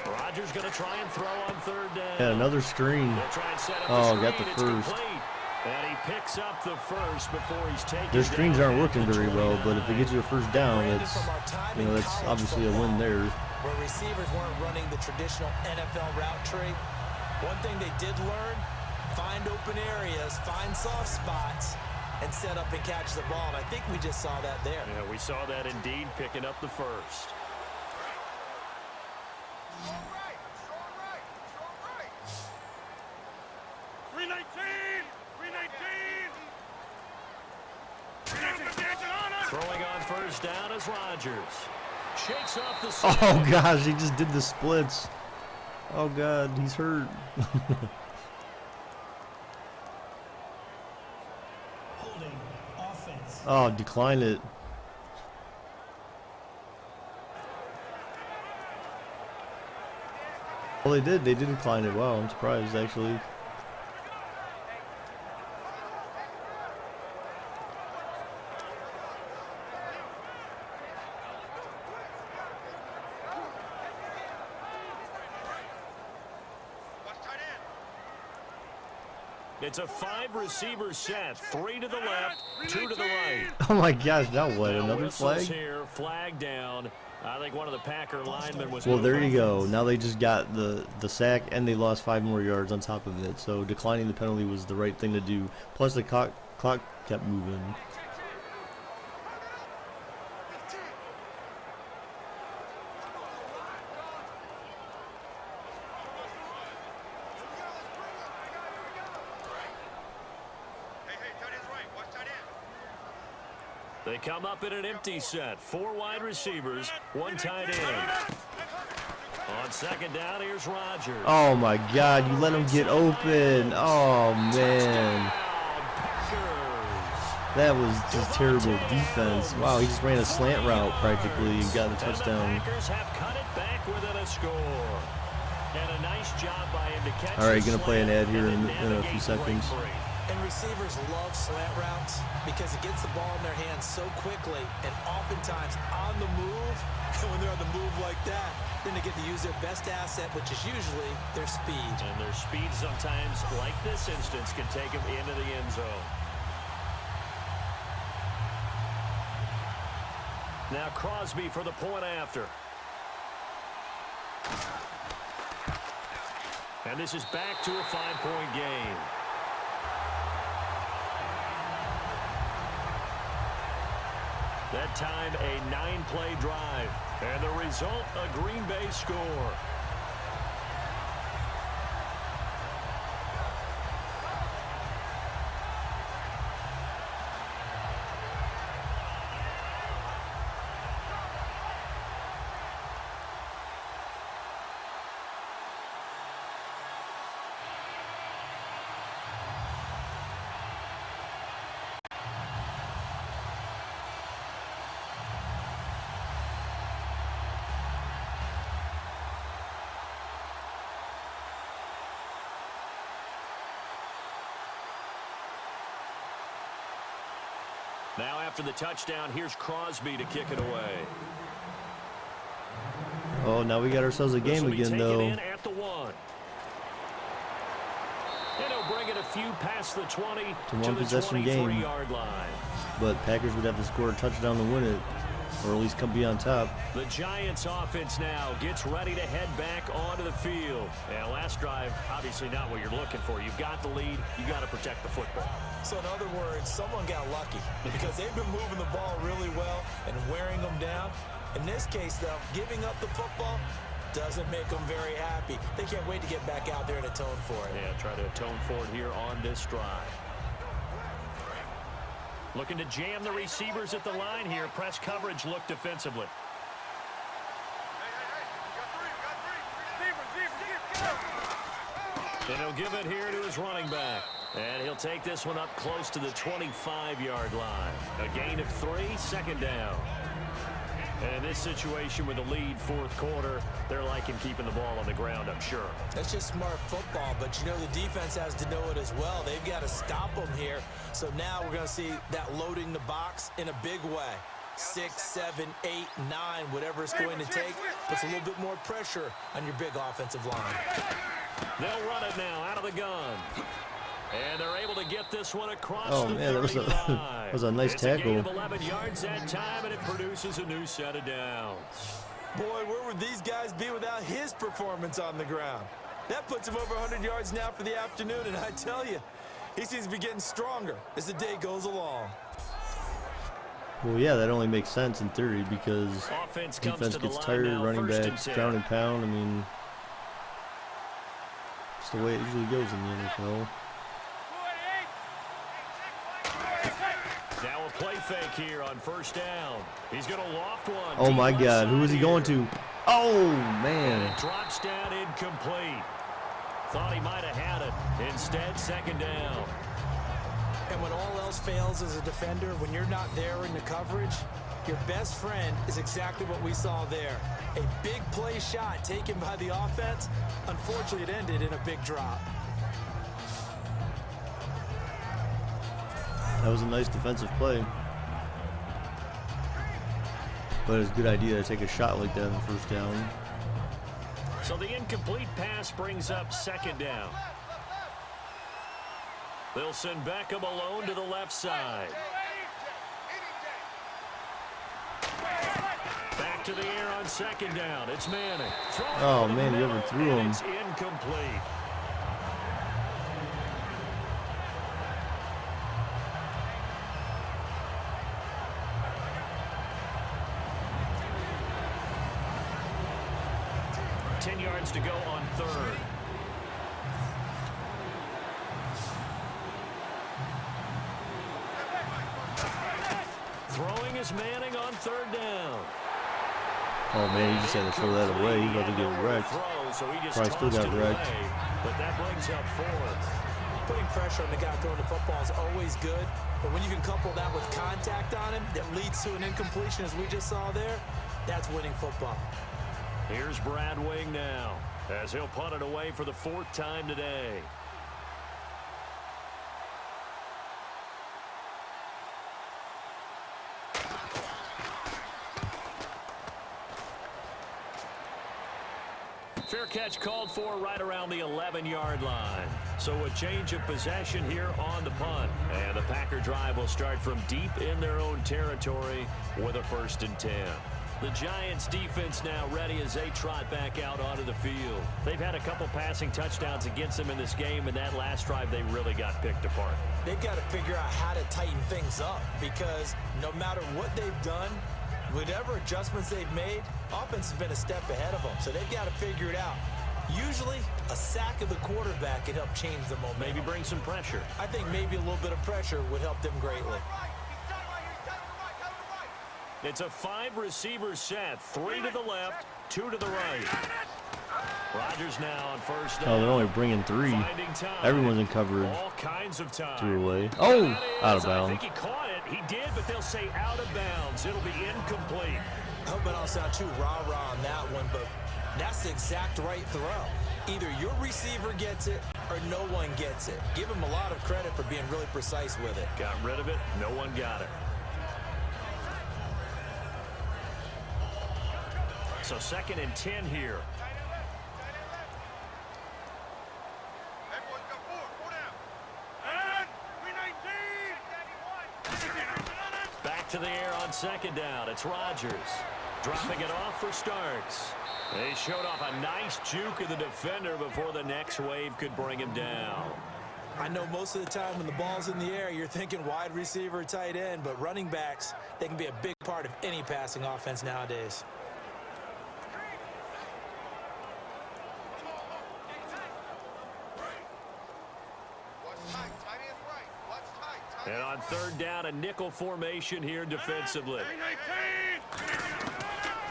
Rodgers going to try and throw on 3rd down. Yeah, another screen. Oh, got the first. And he picks up the first before he's taken. Their screens aren't working very well, but if it gets you a 1st down, that's that's obviously a win there. Where receivers weren't running the traditional NFL route tree. One thing they did learn, find open areas, find soft spots, and set up and catch the ball. And I think we just saw that there. Yeah, we saw that indeed, picking up the first. Throwing on 1st down is Rodgers. Shakes off the side. Oh, gosh, he just did the splits. Oh, God, he's hurt. Holding. Offense. Oh, decline it. Well, they did. They did decline it. Wow, I'm surprised, actually. It's a 5-receiver set. 3 to the left, 2 to the right. Oh, my gosh, now what? Another flag? Here, flag down. I think one of the Packer linemen was. Well, there you go. Now they just got the sack, and they lost 5 more yards on top of it. So declining the penalty was the right thing to do. Plus, the clock kept moving. They come up in an empty set. 4 wide receivers, 1 tight end. On 2nd down, here's Rodgers. Oh, my God. You let him get open. Oh, man. That was just terrible defense. Wow, he just ran a slant route practically and got a touchdown. The Packers have cut it back within a score. And a nice job by him to catch. All right, going to play an ad here in a few seconds. And receivers love slant routes because it gets the ball in their hands so quickly and oftentimes on the move. And when they're on the move like that, then they get to use their best asset, which is usually their speed. And their speed sometimes, like this instance, can take them into the end zone. Now Crosby for the point after. And this is back to a 5-point game. That time, a 9-play drive. And the result, a Green Bay score. Now after the touchdown, here's Crosby to kick it away. Oh, now we got ourselves a game again, though. In at the 1. And he'll bring it a few past the 20 to one possession game. 23-yard line. But Packers would have to score a touchdown to win it, or at least come be on top. The Giants offense now gets ready to head back onto the field. And last drive, obviously not what you're looking for. You've got the lead. You got to protect the football. So in other words, someone got lucky because they've been moving the ball really well and wearing them down. In this case, though, giving up the football doesn't make them very happy. They can't wait to get back out there and atone for it. Yeah, try to atone for it here on this drive. Looking to jam the receivers at the line here. Press coverage look defensively. And he'll give it here to his running back. And he'll take this one up close to the 25-yard line. A gain of 3, second down. And in this situation with the lead fourth quarter, they're liking keeping the ball on the ground, I'm sure. That's just smart football, but you know the defense has to know it as well. They've got to stop them here. So now we're going to see that loading the box in a big way. 6, 7, 8, 9, whatever it's going to take, puts a little bit more pressure on your big offensive line. They'll run it now out of the gun. And they're able to get this one across Oh, the man, that was a nice it's tackle. A gain of 11 yards that time, and it produces a new set of downs. Boy, where would these guys be without his performance on the ground? That puts him over 100 yards now for the afternoon, and I tell you, he seems to be getting stronger as the day goes along. Well, yeah, that only makes sense in theory because Offense defense gets tired, running backs, ground and pound. I mean, it's the way it usually goes in the NFL. Now a play fake here on first down. He's going to loft one. Oh my God, who is he going to? Oh man! And it drops down incomplete. Thought he might have had it. Instead, second down. And when all else fails as a defender, when you're not there in the coverage, your best friend is exactly what we saw there. A big play shot taken by the offense. Unfortunately, it ended in a big drop. That was a nice defensive play. But it's a good idea to take a shot like that on first down. So the incomplete pass brings up second down. They'll send Beckham alone to the left side. Back to the air on second down. It's Manning. Oh man, he overthrew him. It's incomplete. To go on third. Throwing is Manning on third down. Oh man, he just had to throw that away. He's about to get wrecked. Probably still got wrecked. But that brings up fourth. Putting pressure on the guy throwing the football is always good, but when you can couple that with contact on him that leads to an incompletion, as we just saw there, that's winning football. Here's Brad Wing now, as he'll punt it away for the fourth time today. Fair catch called for right around the 11-yard line. So a change of possession here on the punt. And the Packer drive will start from deep in their own territory with a 1st and 10. The Giants defense now ready as they trot back out onto the field. They've had a couple passing touchdowns against them in this game, and that last drive they really got picked apart. They've got to figure out how to tighten things up because no matter what they've done, whatever adjustments they've made, offense has been a step ahead of them. So they've got to figure it out. Usually, a sack of the quarterback can help change the momentum. Maybe bring some pressure. I think maybe a little bit of pressure would help them greatly. It's a 5-receiver set. 3 to the left, 2 to the right. Rodgers now on first down. Oh, they're only bringing 3. Everyone's in coverage. All kinds of time. Threw away. Oh, out of bounds. I think he caught it. He did, but they'll say out of bounds. It'll be incomplete. I hope I don't sound too rah-rah on that one, but that's the exact right throw. Either your receiver gets it or no one gets it. Give him a lot of credit for being really precise with it. Got rid of it. No one got it. So 2nd and 10 here. Back to the air on 2nd down. It's Rodgers. Dropping it off for Starks. They showed off a nice juke of the defender before the next wave could bring him down. I know most of the time when the ball's in the air, you're thinking wide receiver, tight end, but running backs, they can be a big part of any passing offense nowadays. And on 3rd down, a nickel formation here defensively.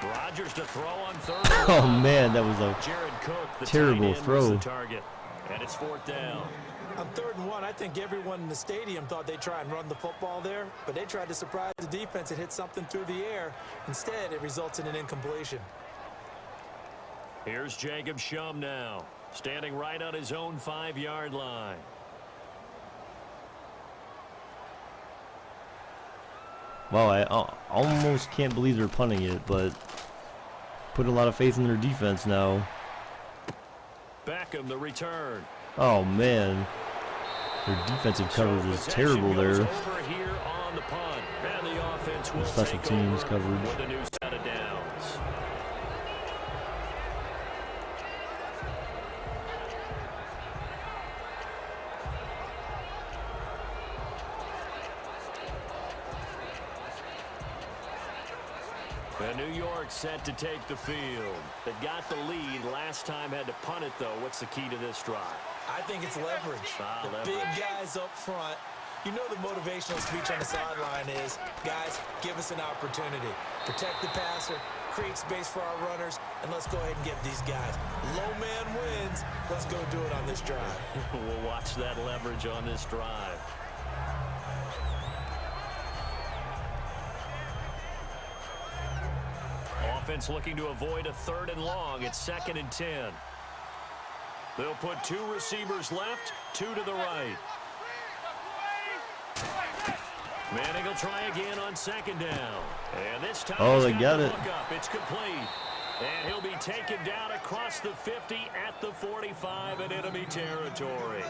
Rodgers to throw on 3rd. Oh man, that was a Jared Cook, the terrible throw. the target. And it's 4th down. On 3rd and 1, I think everyone in the stadium thought they'd try and run the football there, but they tried to surprise the defense and hit something through the air. Instead, it results in an incompletion. Here's Jacob Shum now, standing right on his own 5-yard line. Wow, I almost can't believe they're punting it, but put a lot of faith in their defense now. Beckham, the return. Oh, man. Their defensive coverage is terrible there. Over here on the punt. And the offense will Special take teams over coverage. with a new set of downs. And New York set to take the field. They got the lead. Last time had to punt it, though. What's the key to this drive? I think it's leverage. The big guys up front. You know the motivational speech on the sideline is, guys, give us an opportunity. Protect the passer, create space for our runners, and let's go ahead and get these guys. Low man wins. Let's go do it on this drive. We'll watch that leverage on this drive. Offense looking to avoid a 3rd and long. It's 2nd and 10. They'll put 2 receivers left, 2 to the right. Manning will try again on 2nd down. And this time they got it. It's complete. And he'll be taken down across the 50 at the 45 in enemy territory.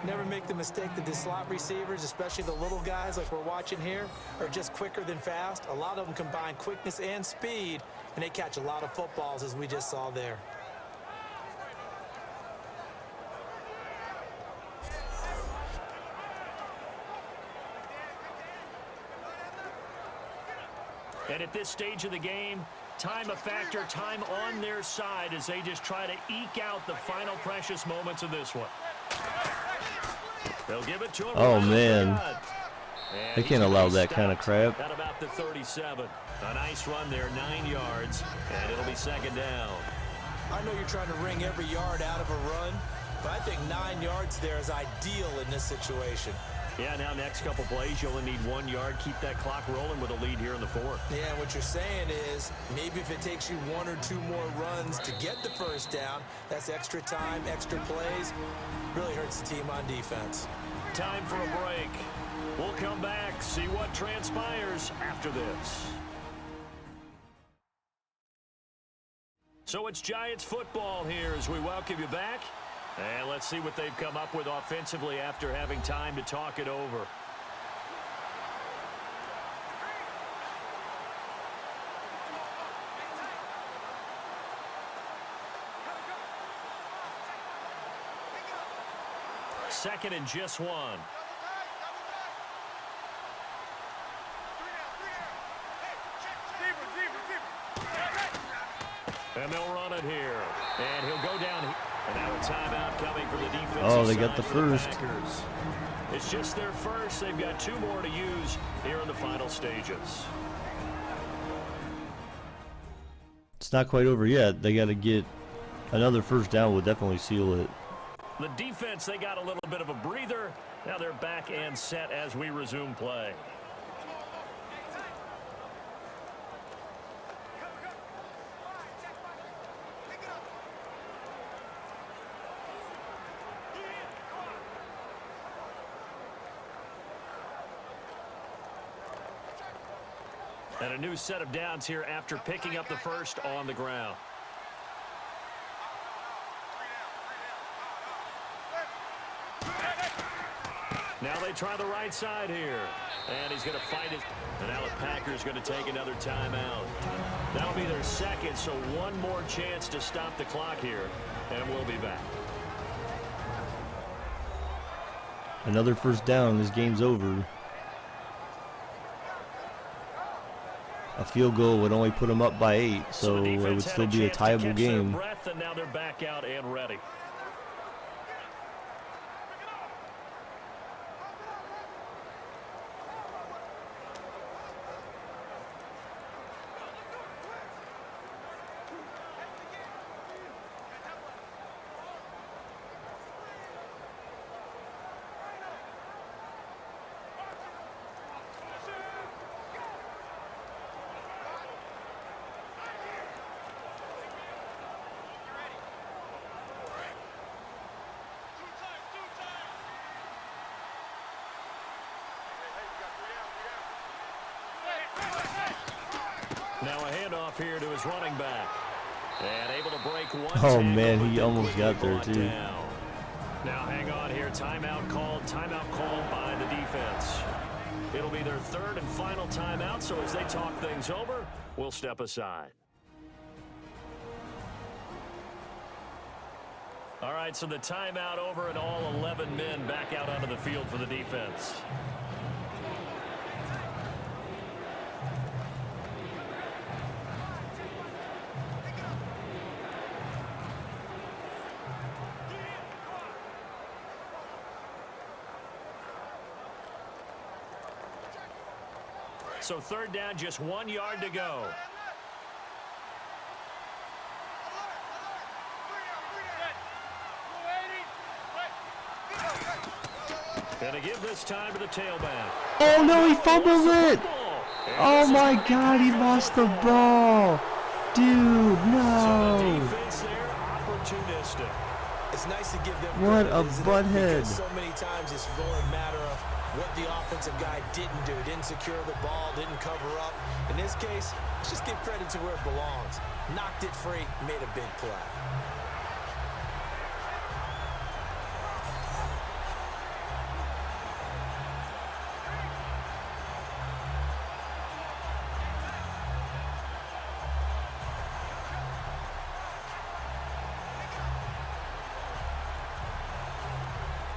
Never make the mistake that the slot receivers, especially the little guys like we're watching here, are just quicker than fast. A lot of them combine quickness and speed, and they catch a lot of footballs, as we just saw there. And at this stage of the game, time a factor, time on their side as they just try to eke out the final precious moments of this one. They'll give it to him. Oh, man. They can't allow that kind of crap. At about the 37. A nice run there, 9 yards, and it'll be 2nd down. I know you're trying to wring every yard out of a run, but I think 9 yards there is ideal in this situation. Yeah, now next couple plays, you only need 1 yard. Keep that clock rolling with a lead here in the 4th. Yeah, what you're saying is maybe if it takes you 1 or 2 more runs to get the 1st down, that's extra time, extra plays. Really hurts the team on defense. Time for a break. We'll come back, see what transpires after this. So it's Giants football here as we welcome you back. And let's see what they've come up with offensively after having time to talk it over. Second and just 1. And they'll run it here. And he'll go down here. And now a timeout coming from the defensive Oh, they side got the for first. Packers. It's just their first. They've got 2 more to use here in the final stages. It's not quite over yet. They got to get another 1st down. Will definitely seal it. The defense, they got a little bit of a breather. Now they're back and set as we resume play. And a new set of downs here after picking up the first on the ground. Now they try the right side here. And he's going to fight it. And now the Packers going to take another timeout. That'll be their second, so 1 more chance to stop the clock here. And we'll be back. Another 1st down. This game's over. A field goal would only put them up by 8, so it would still be a tiable game. Breath, and now they're back out and ready. Now a handoff here to his running back. And able to break one. Oh, man, he almost got there, too. Down. Now hang on here. Timeout called by the defense. It'll be their third and final timeout, so as they talk things over, we'll step aside. All right, so the timeout over and all 11 men back out onto the field for the defense. So third down, just 1 yard to go. Gonna give this time to the tailback. Oh, no, he fumbled it. Oh, my God, he lost the ball. Dude, So the no. defense there, opportunistic. It's nice to give them What credit, a isn't it? butthead. Because so many times it's really a matter of what the offensive guy didn't do. Didn't secure the ball, didn't cover up. In this case, let's just give credit to where it belongs. Knocked it free, made a big play.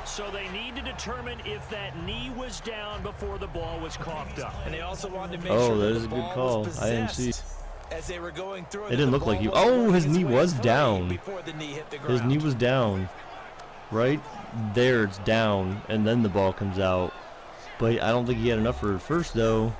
So they need to determine if that knee was down before the ball was coughed up. And they also wanted to make Oh, sure that that is the a good ball call. was I didn't see. possessed as they were going through. It didn't look like he. Oh, his knee was down. His knee was down. Right there, it's down, and then the ball comes out. But I don't think he had enough for first, though.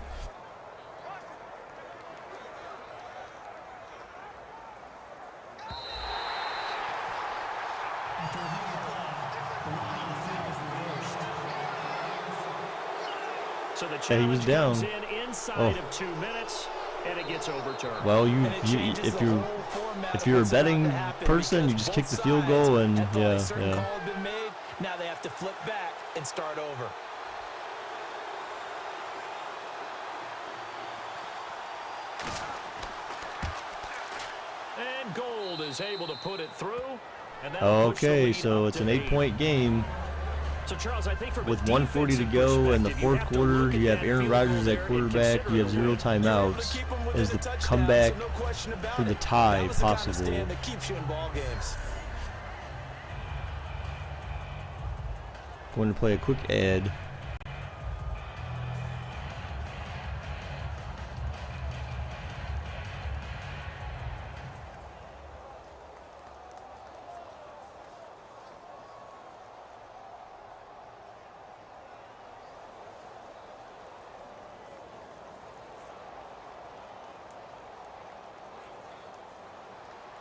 So the Yeah, he was down. comes in inside Oh. of 2 minutes, and it gets overturned. Well, And it changes if the you're whole format if of you're a what's about betting to happen person, you because just kick both the field goal sides and have thought a yeah, certain yeah. call had been made. Now they have to flip back and start over. And Gold is able to put it through. And that'll push the Okay, lead so up it's to an 8-point game So Charles, I think from a with 1:40 to defensive go in the perspective, you fourth have to quarter. look at You have that Aaron field Rodgers goal at there and quarterback. You have consider 0 it a win. timeouts. Keep 'em within Is a the touchdown, comeback so no question about for the it. tie That was the kind of possible? stand that keeps you in ball games. Going to play a quick ad.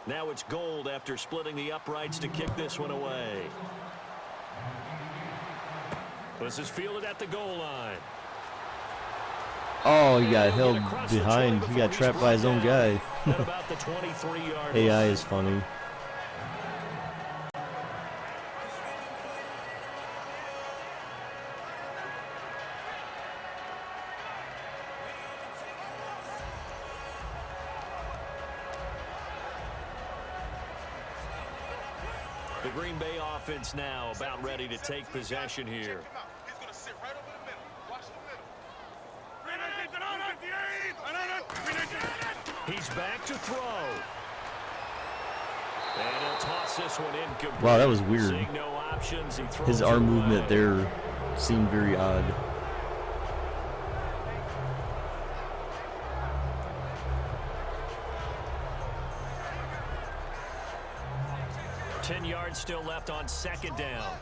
Now it's Gold after splitting the uprights to kick this one away. This is fielded at the goal line. Oh, he got And he'll held get across the 20 behind. He before got he's trapped by his own brought guy. down at about the 23-yard line. AI is funny. The Green Bay offense now about ready to take possession here. He's going to sit right over the middle. Watch the middle. He's back to throw. And he'll toss this one incomplete. Wow, that was weird. Seeing no options, he throws His it arm away. movement there seemed very odd. Yards still left on second down.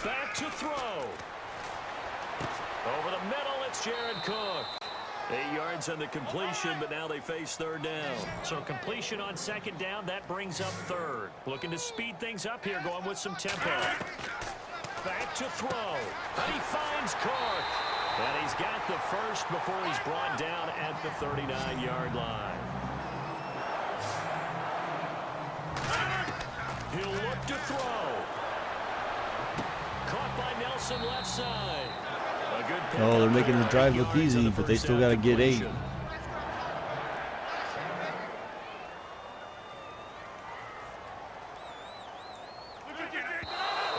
Back to throw. Over the middle, it's Jared Cook. 8 yards on the completion, but now they face third down. So completion on second down, that brings up third. Looking to speed things up here, going with some tempo. Back to throw. And he finds Cook. And he's got the first before he's brought down at the 39-yard line. He'll look to throw. by Nelson left side. A good pick Oh, they're up making the there, drive 8 look yards on easy, the but they first still down got to get 8. completion.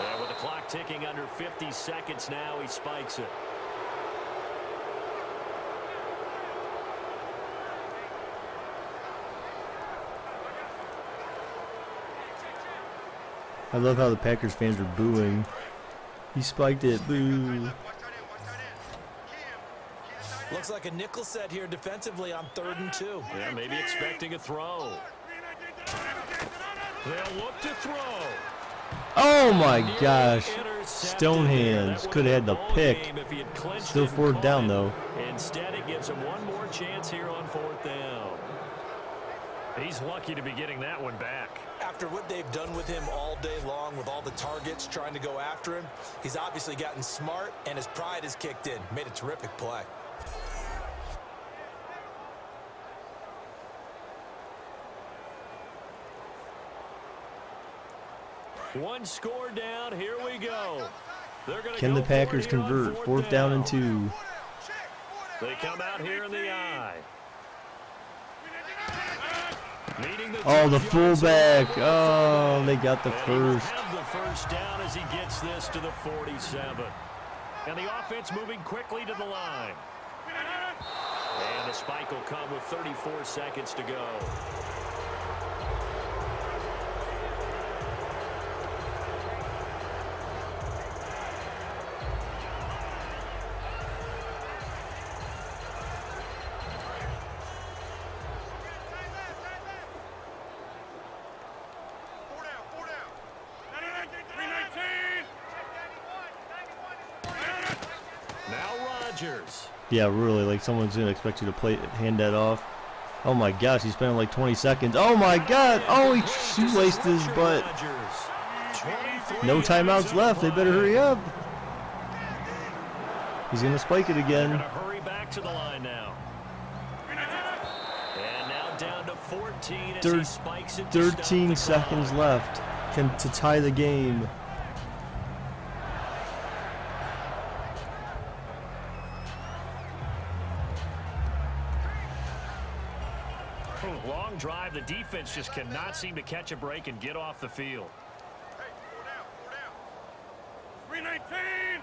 Yeah, with the clock ticking under 50 seconds now, he spikes it. I love how the Packers fans are booing. He spiked it, boo. Looks like a nickel set here defensively on 3rd and 2. Yeah, maybe expecting a throw. They'll look to throw. Oh my gosh. Intercepted Stone there. hands. That Could have had the would've been a ball pick. game if he had clinched Still it and 4th caught down it. though. Instead, it gives him one more chance here on 4th down. He's lucky to be getting that one back. After what they've done with him all day long with all the targets trying to go after him, he's obviously gotten smart and his pride has kicked in. Made a terrific play. One score down. Here we go. They're gonna Can go the Packers for it here on convert? 4th down and 2. They come out here in the eye. Meeting the Oh, the 2 yards fullback. line. Oh, they got the And he will first. have the first down as he gets this to the 47. And the offense moving quickly to the line. And the spike will come with 34 seconds to go. Now Rodgers. Yeah, really, like someone's going to expect you to hand that off. Oh my gosh, he's spending like 20 seconds. Oh my god. Oh, he shoelaced his butt. No timeouts left. They better hurry up. He's going to spike it again. Gonna hurry back to the line now. And now down to 14 as he spikes it to stop 13 the seconds clock. left to tie the game. Long drive. The defense just cannot seem to catch a break and get off the field. Hey, 4 down. 319.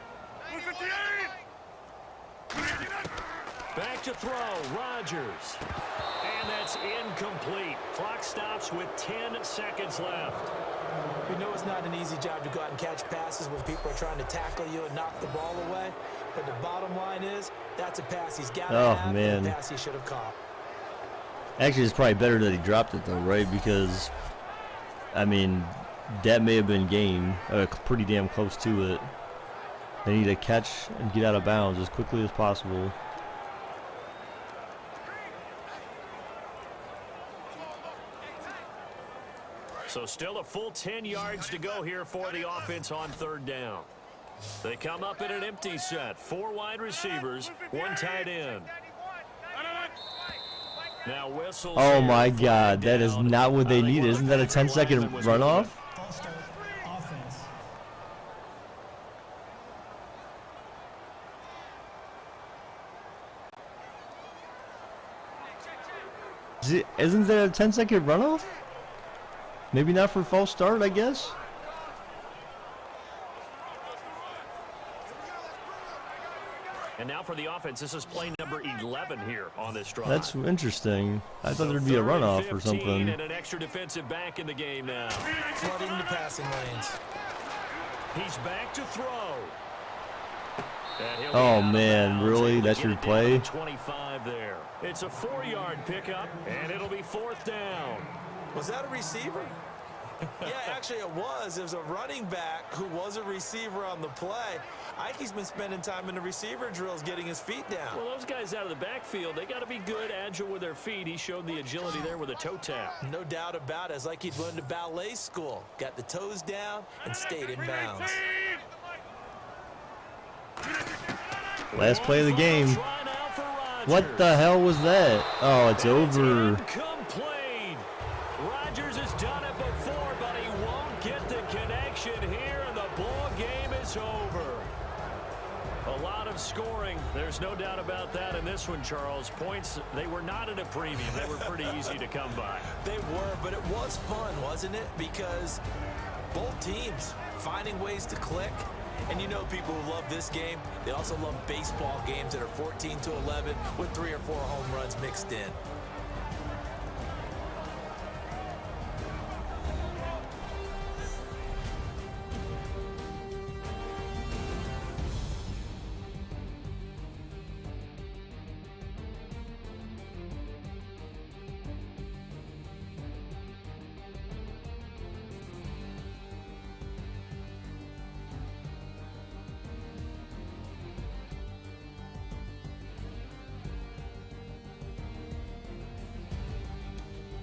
158. Back to throw. Rodgers. And that's incomplete. Clock stops with 10 seconds left. We know it's not an easy job to go out and catch passes when people are trying to tackle you and knock the ball away. But the bottom line is, that's a pass he's got to have, and a pass he should have caught. Actually, it's probably better that he dropped it though, right? Because, I mean, that may have been game. Pretty damn close to it. They need to catch and get out of bounds as quickly as possible. So still a full 10 yards to go here for the offense on 3rd down. They come up in an empty set. 4 wide receivers, 1 tight end. Now whistles. Oh here, my flag god, that is down. not what they I think need. what Isn't the that a Packer 10-second lineman was runoff? False start. Offense. Isn't that a 10-second runoff? Maybe not for false start, I guess. And now for the offense, this is play number 11 here on this drive. That's interesting. I thought So there'd be a 3rd and runoff or 15 something. And an extra defensive back in the game now. Flooding the passing lanes. He's back to throw. And he'll be Oh, out of man, bounds, really? able to That's get your it down play? to 25 there. It's a 4-yard pickup, and it'll be 4th down. Was that a receiver? Yeah, actually it was. It was a running back who was a receiver on the play. Ike's been spending time in the receiver drills getting his feet down. Well, those guys out of the backfield, they got to be good, agile with their feet. He showed the agility there with a toe tap. No doubt about it. It's like he'd learned to ballet school. Got the toes down and stayed in bounds. Last play of the game. Try now for Rodgers. What the hell was that? Oh, it's over. Incomplete. Rodgers has done it before, but he won't get the connection here, and the ball game is over. A lot of scoring. There's no doubt about that in this one, Charles. Points, they were not at a premium. They were pretty easy to come by. They were, but it was fun, wasn't it? Because both teams finding ways to click. And you know people who love this game, they also love baseball games that are 14-11 with 3 or 4 home runs mixed in.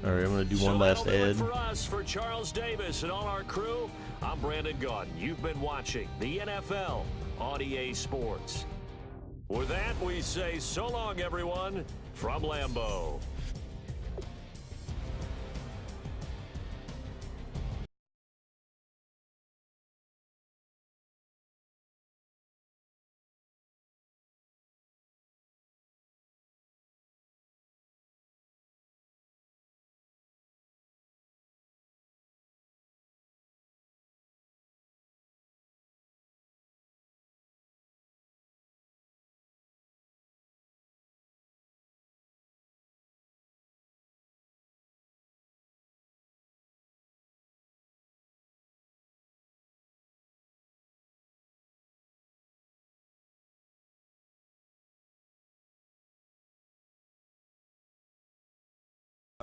All right, I'm going to do So one last that'll do it ad. for us, for Charles Davis and all our crew, I'm Brandon Gaudin. You've been watching the NFL on EA Sports. With that, we say so long, everyone, from Lambeau.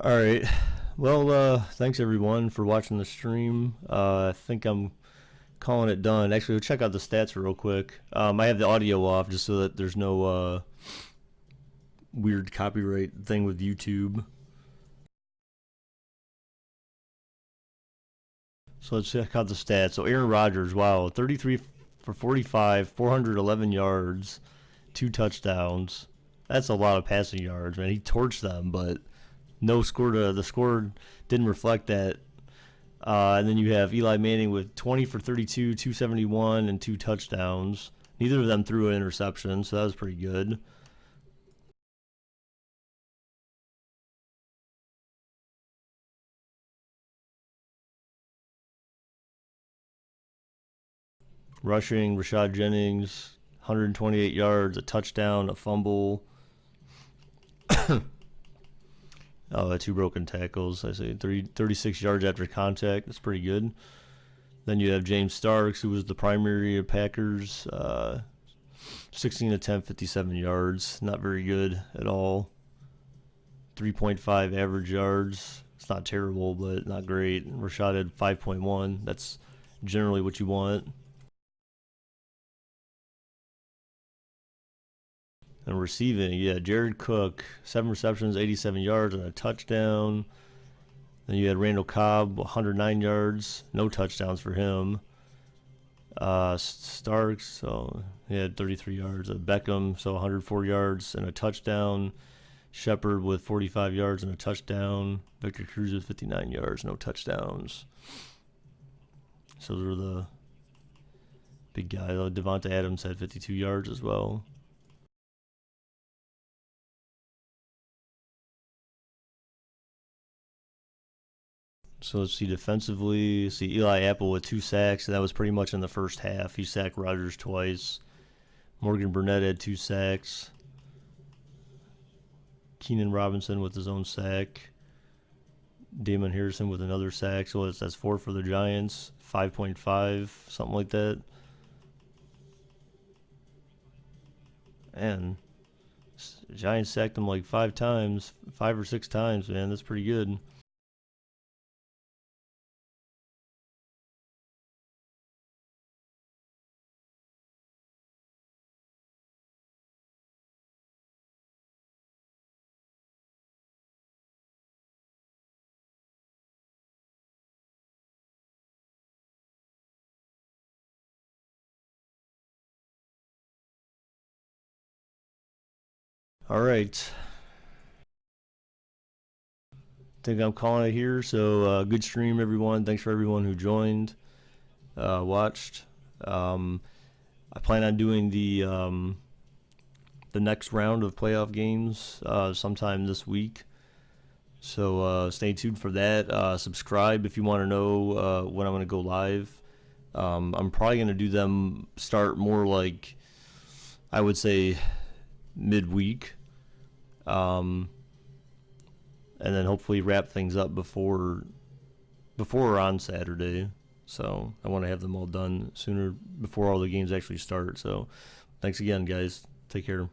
All right. Well, thanks everyone for watching the stream. I think I'm calling it done. Actually, we'll check out the stats real quick. I have the audio off just so that there's no weird copyright thing with YouTube. So let's check out the stats. So Aaron Rodgers, wow, 33 for 45, 411 yards, 2 touchdowns. That's a lot of passing yards, man. He torched them, but no score. The score didn't reflect that. And then you have Eli Manning with 20 for 32, 271, and 2 touchdowns. Neither of them threw an interception, so that was pretty good. Rushing, Rashad Jennings, 128 yards, a touchdown, a fumble. 2 broken tackles. I say 36 yards after contact. That's pretty good. Then you have James Starks, who was the primary of Packers. 16 attempt, 57 yards. Not very good at all. 3.5 average yards. It's not terrible, but not great. Rashad had 5.1. That's generally what you want. And receiving, yeah, Jared Cook, 7 receptions, 87 yards, and a touchdown. Then you had Randall Cobb, 109 yards, no touchdowns for him. Starks, so he had 33 yards. Beckham, so 104 yards and a touchdown. Shepard with 45 yards and a touchdown. Victor Cruz with 59 yards, no touchdowns. So those were the big guys. Devonta Adams had 52 yards as well. So let's see defensively. See Eli Apple with 2 sacks. That was pretty much in the first half. He sacked Rodgers twice. Morgan Burnett had 2 sacks. Keenan Robinson with his own sack. Damon Harrison with another sack. So that's 4 for the Giants. 5.5, something like that. And Giants sacked him like 5 times, 5 or 6 times, man. That's pretty good. All right. I think I'm calling it here. So good stream, everyone. Thanks for everyone who joined, watched. I plan on doing the next round of playoff games sometime this week. So stay tuned for that. Subscribe if you want to know when I'm going to go live. I'm probably going to do them start more like, I would say, midweek. And then hopefully wrap things up before or on Saturday. So I want to have them all done sooner before all the games actually start. So thanks again, guys. Take care.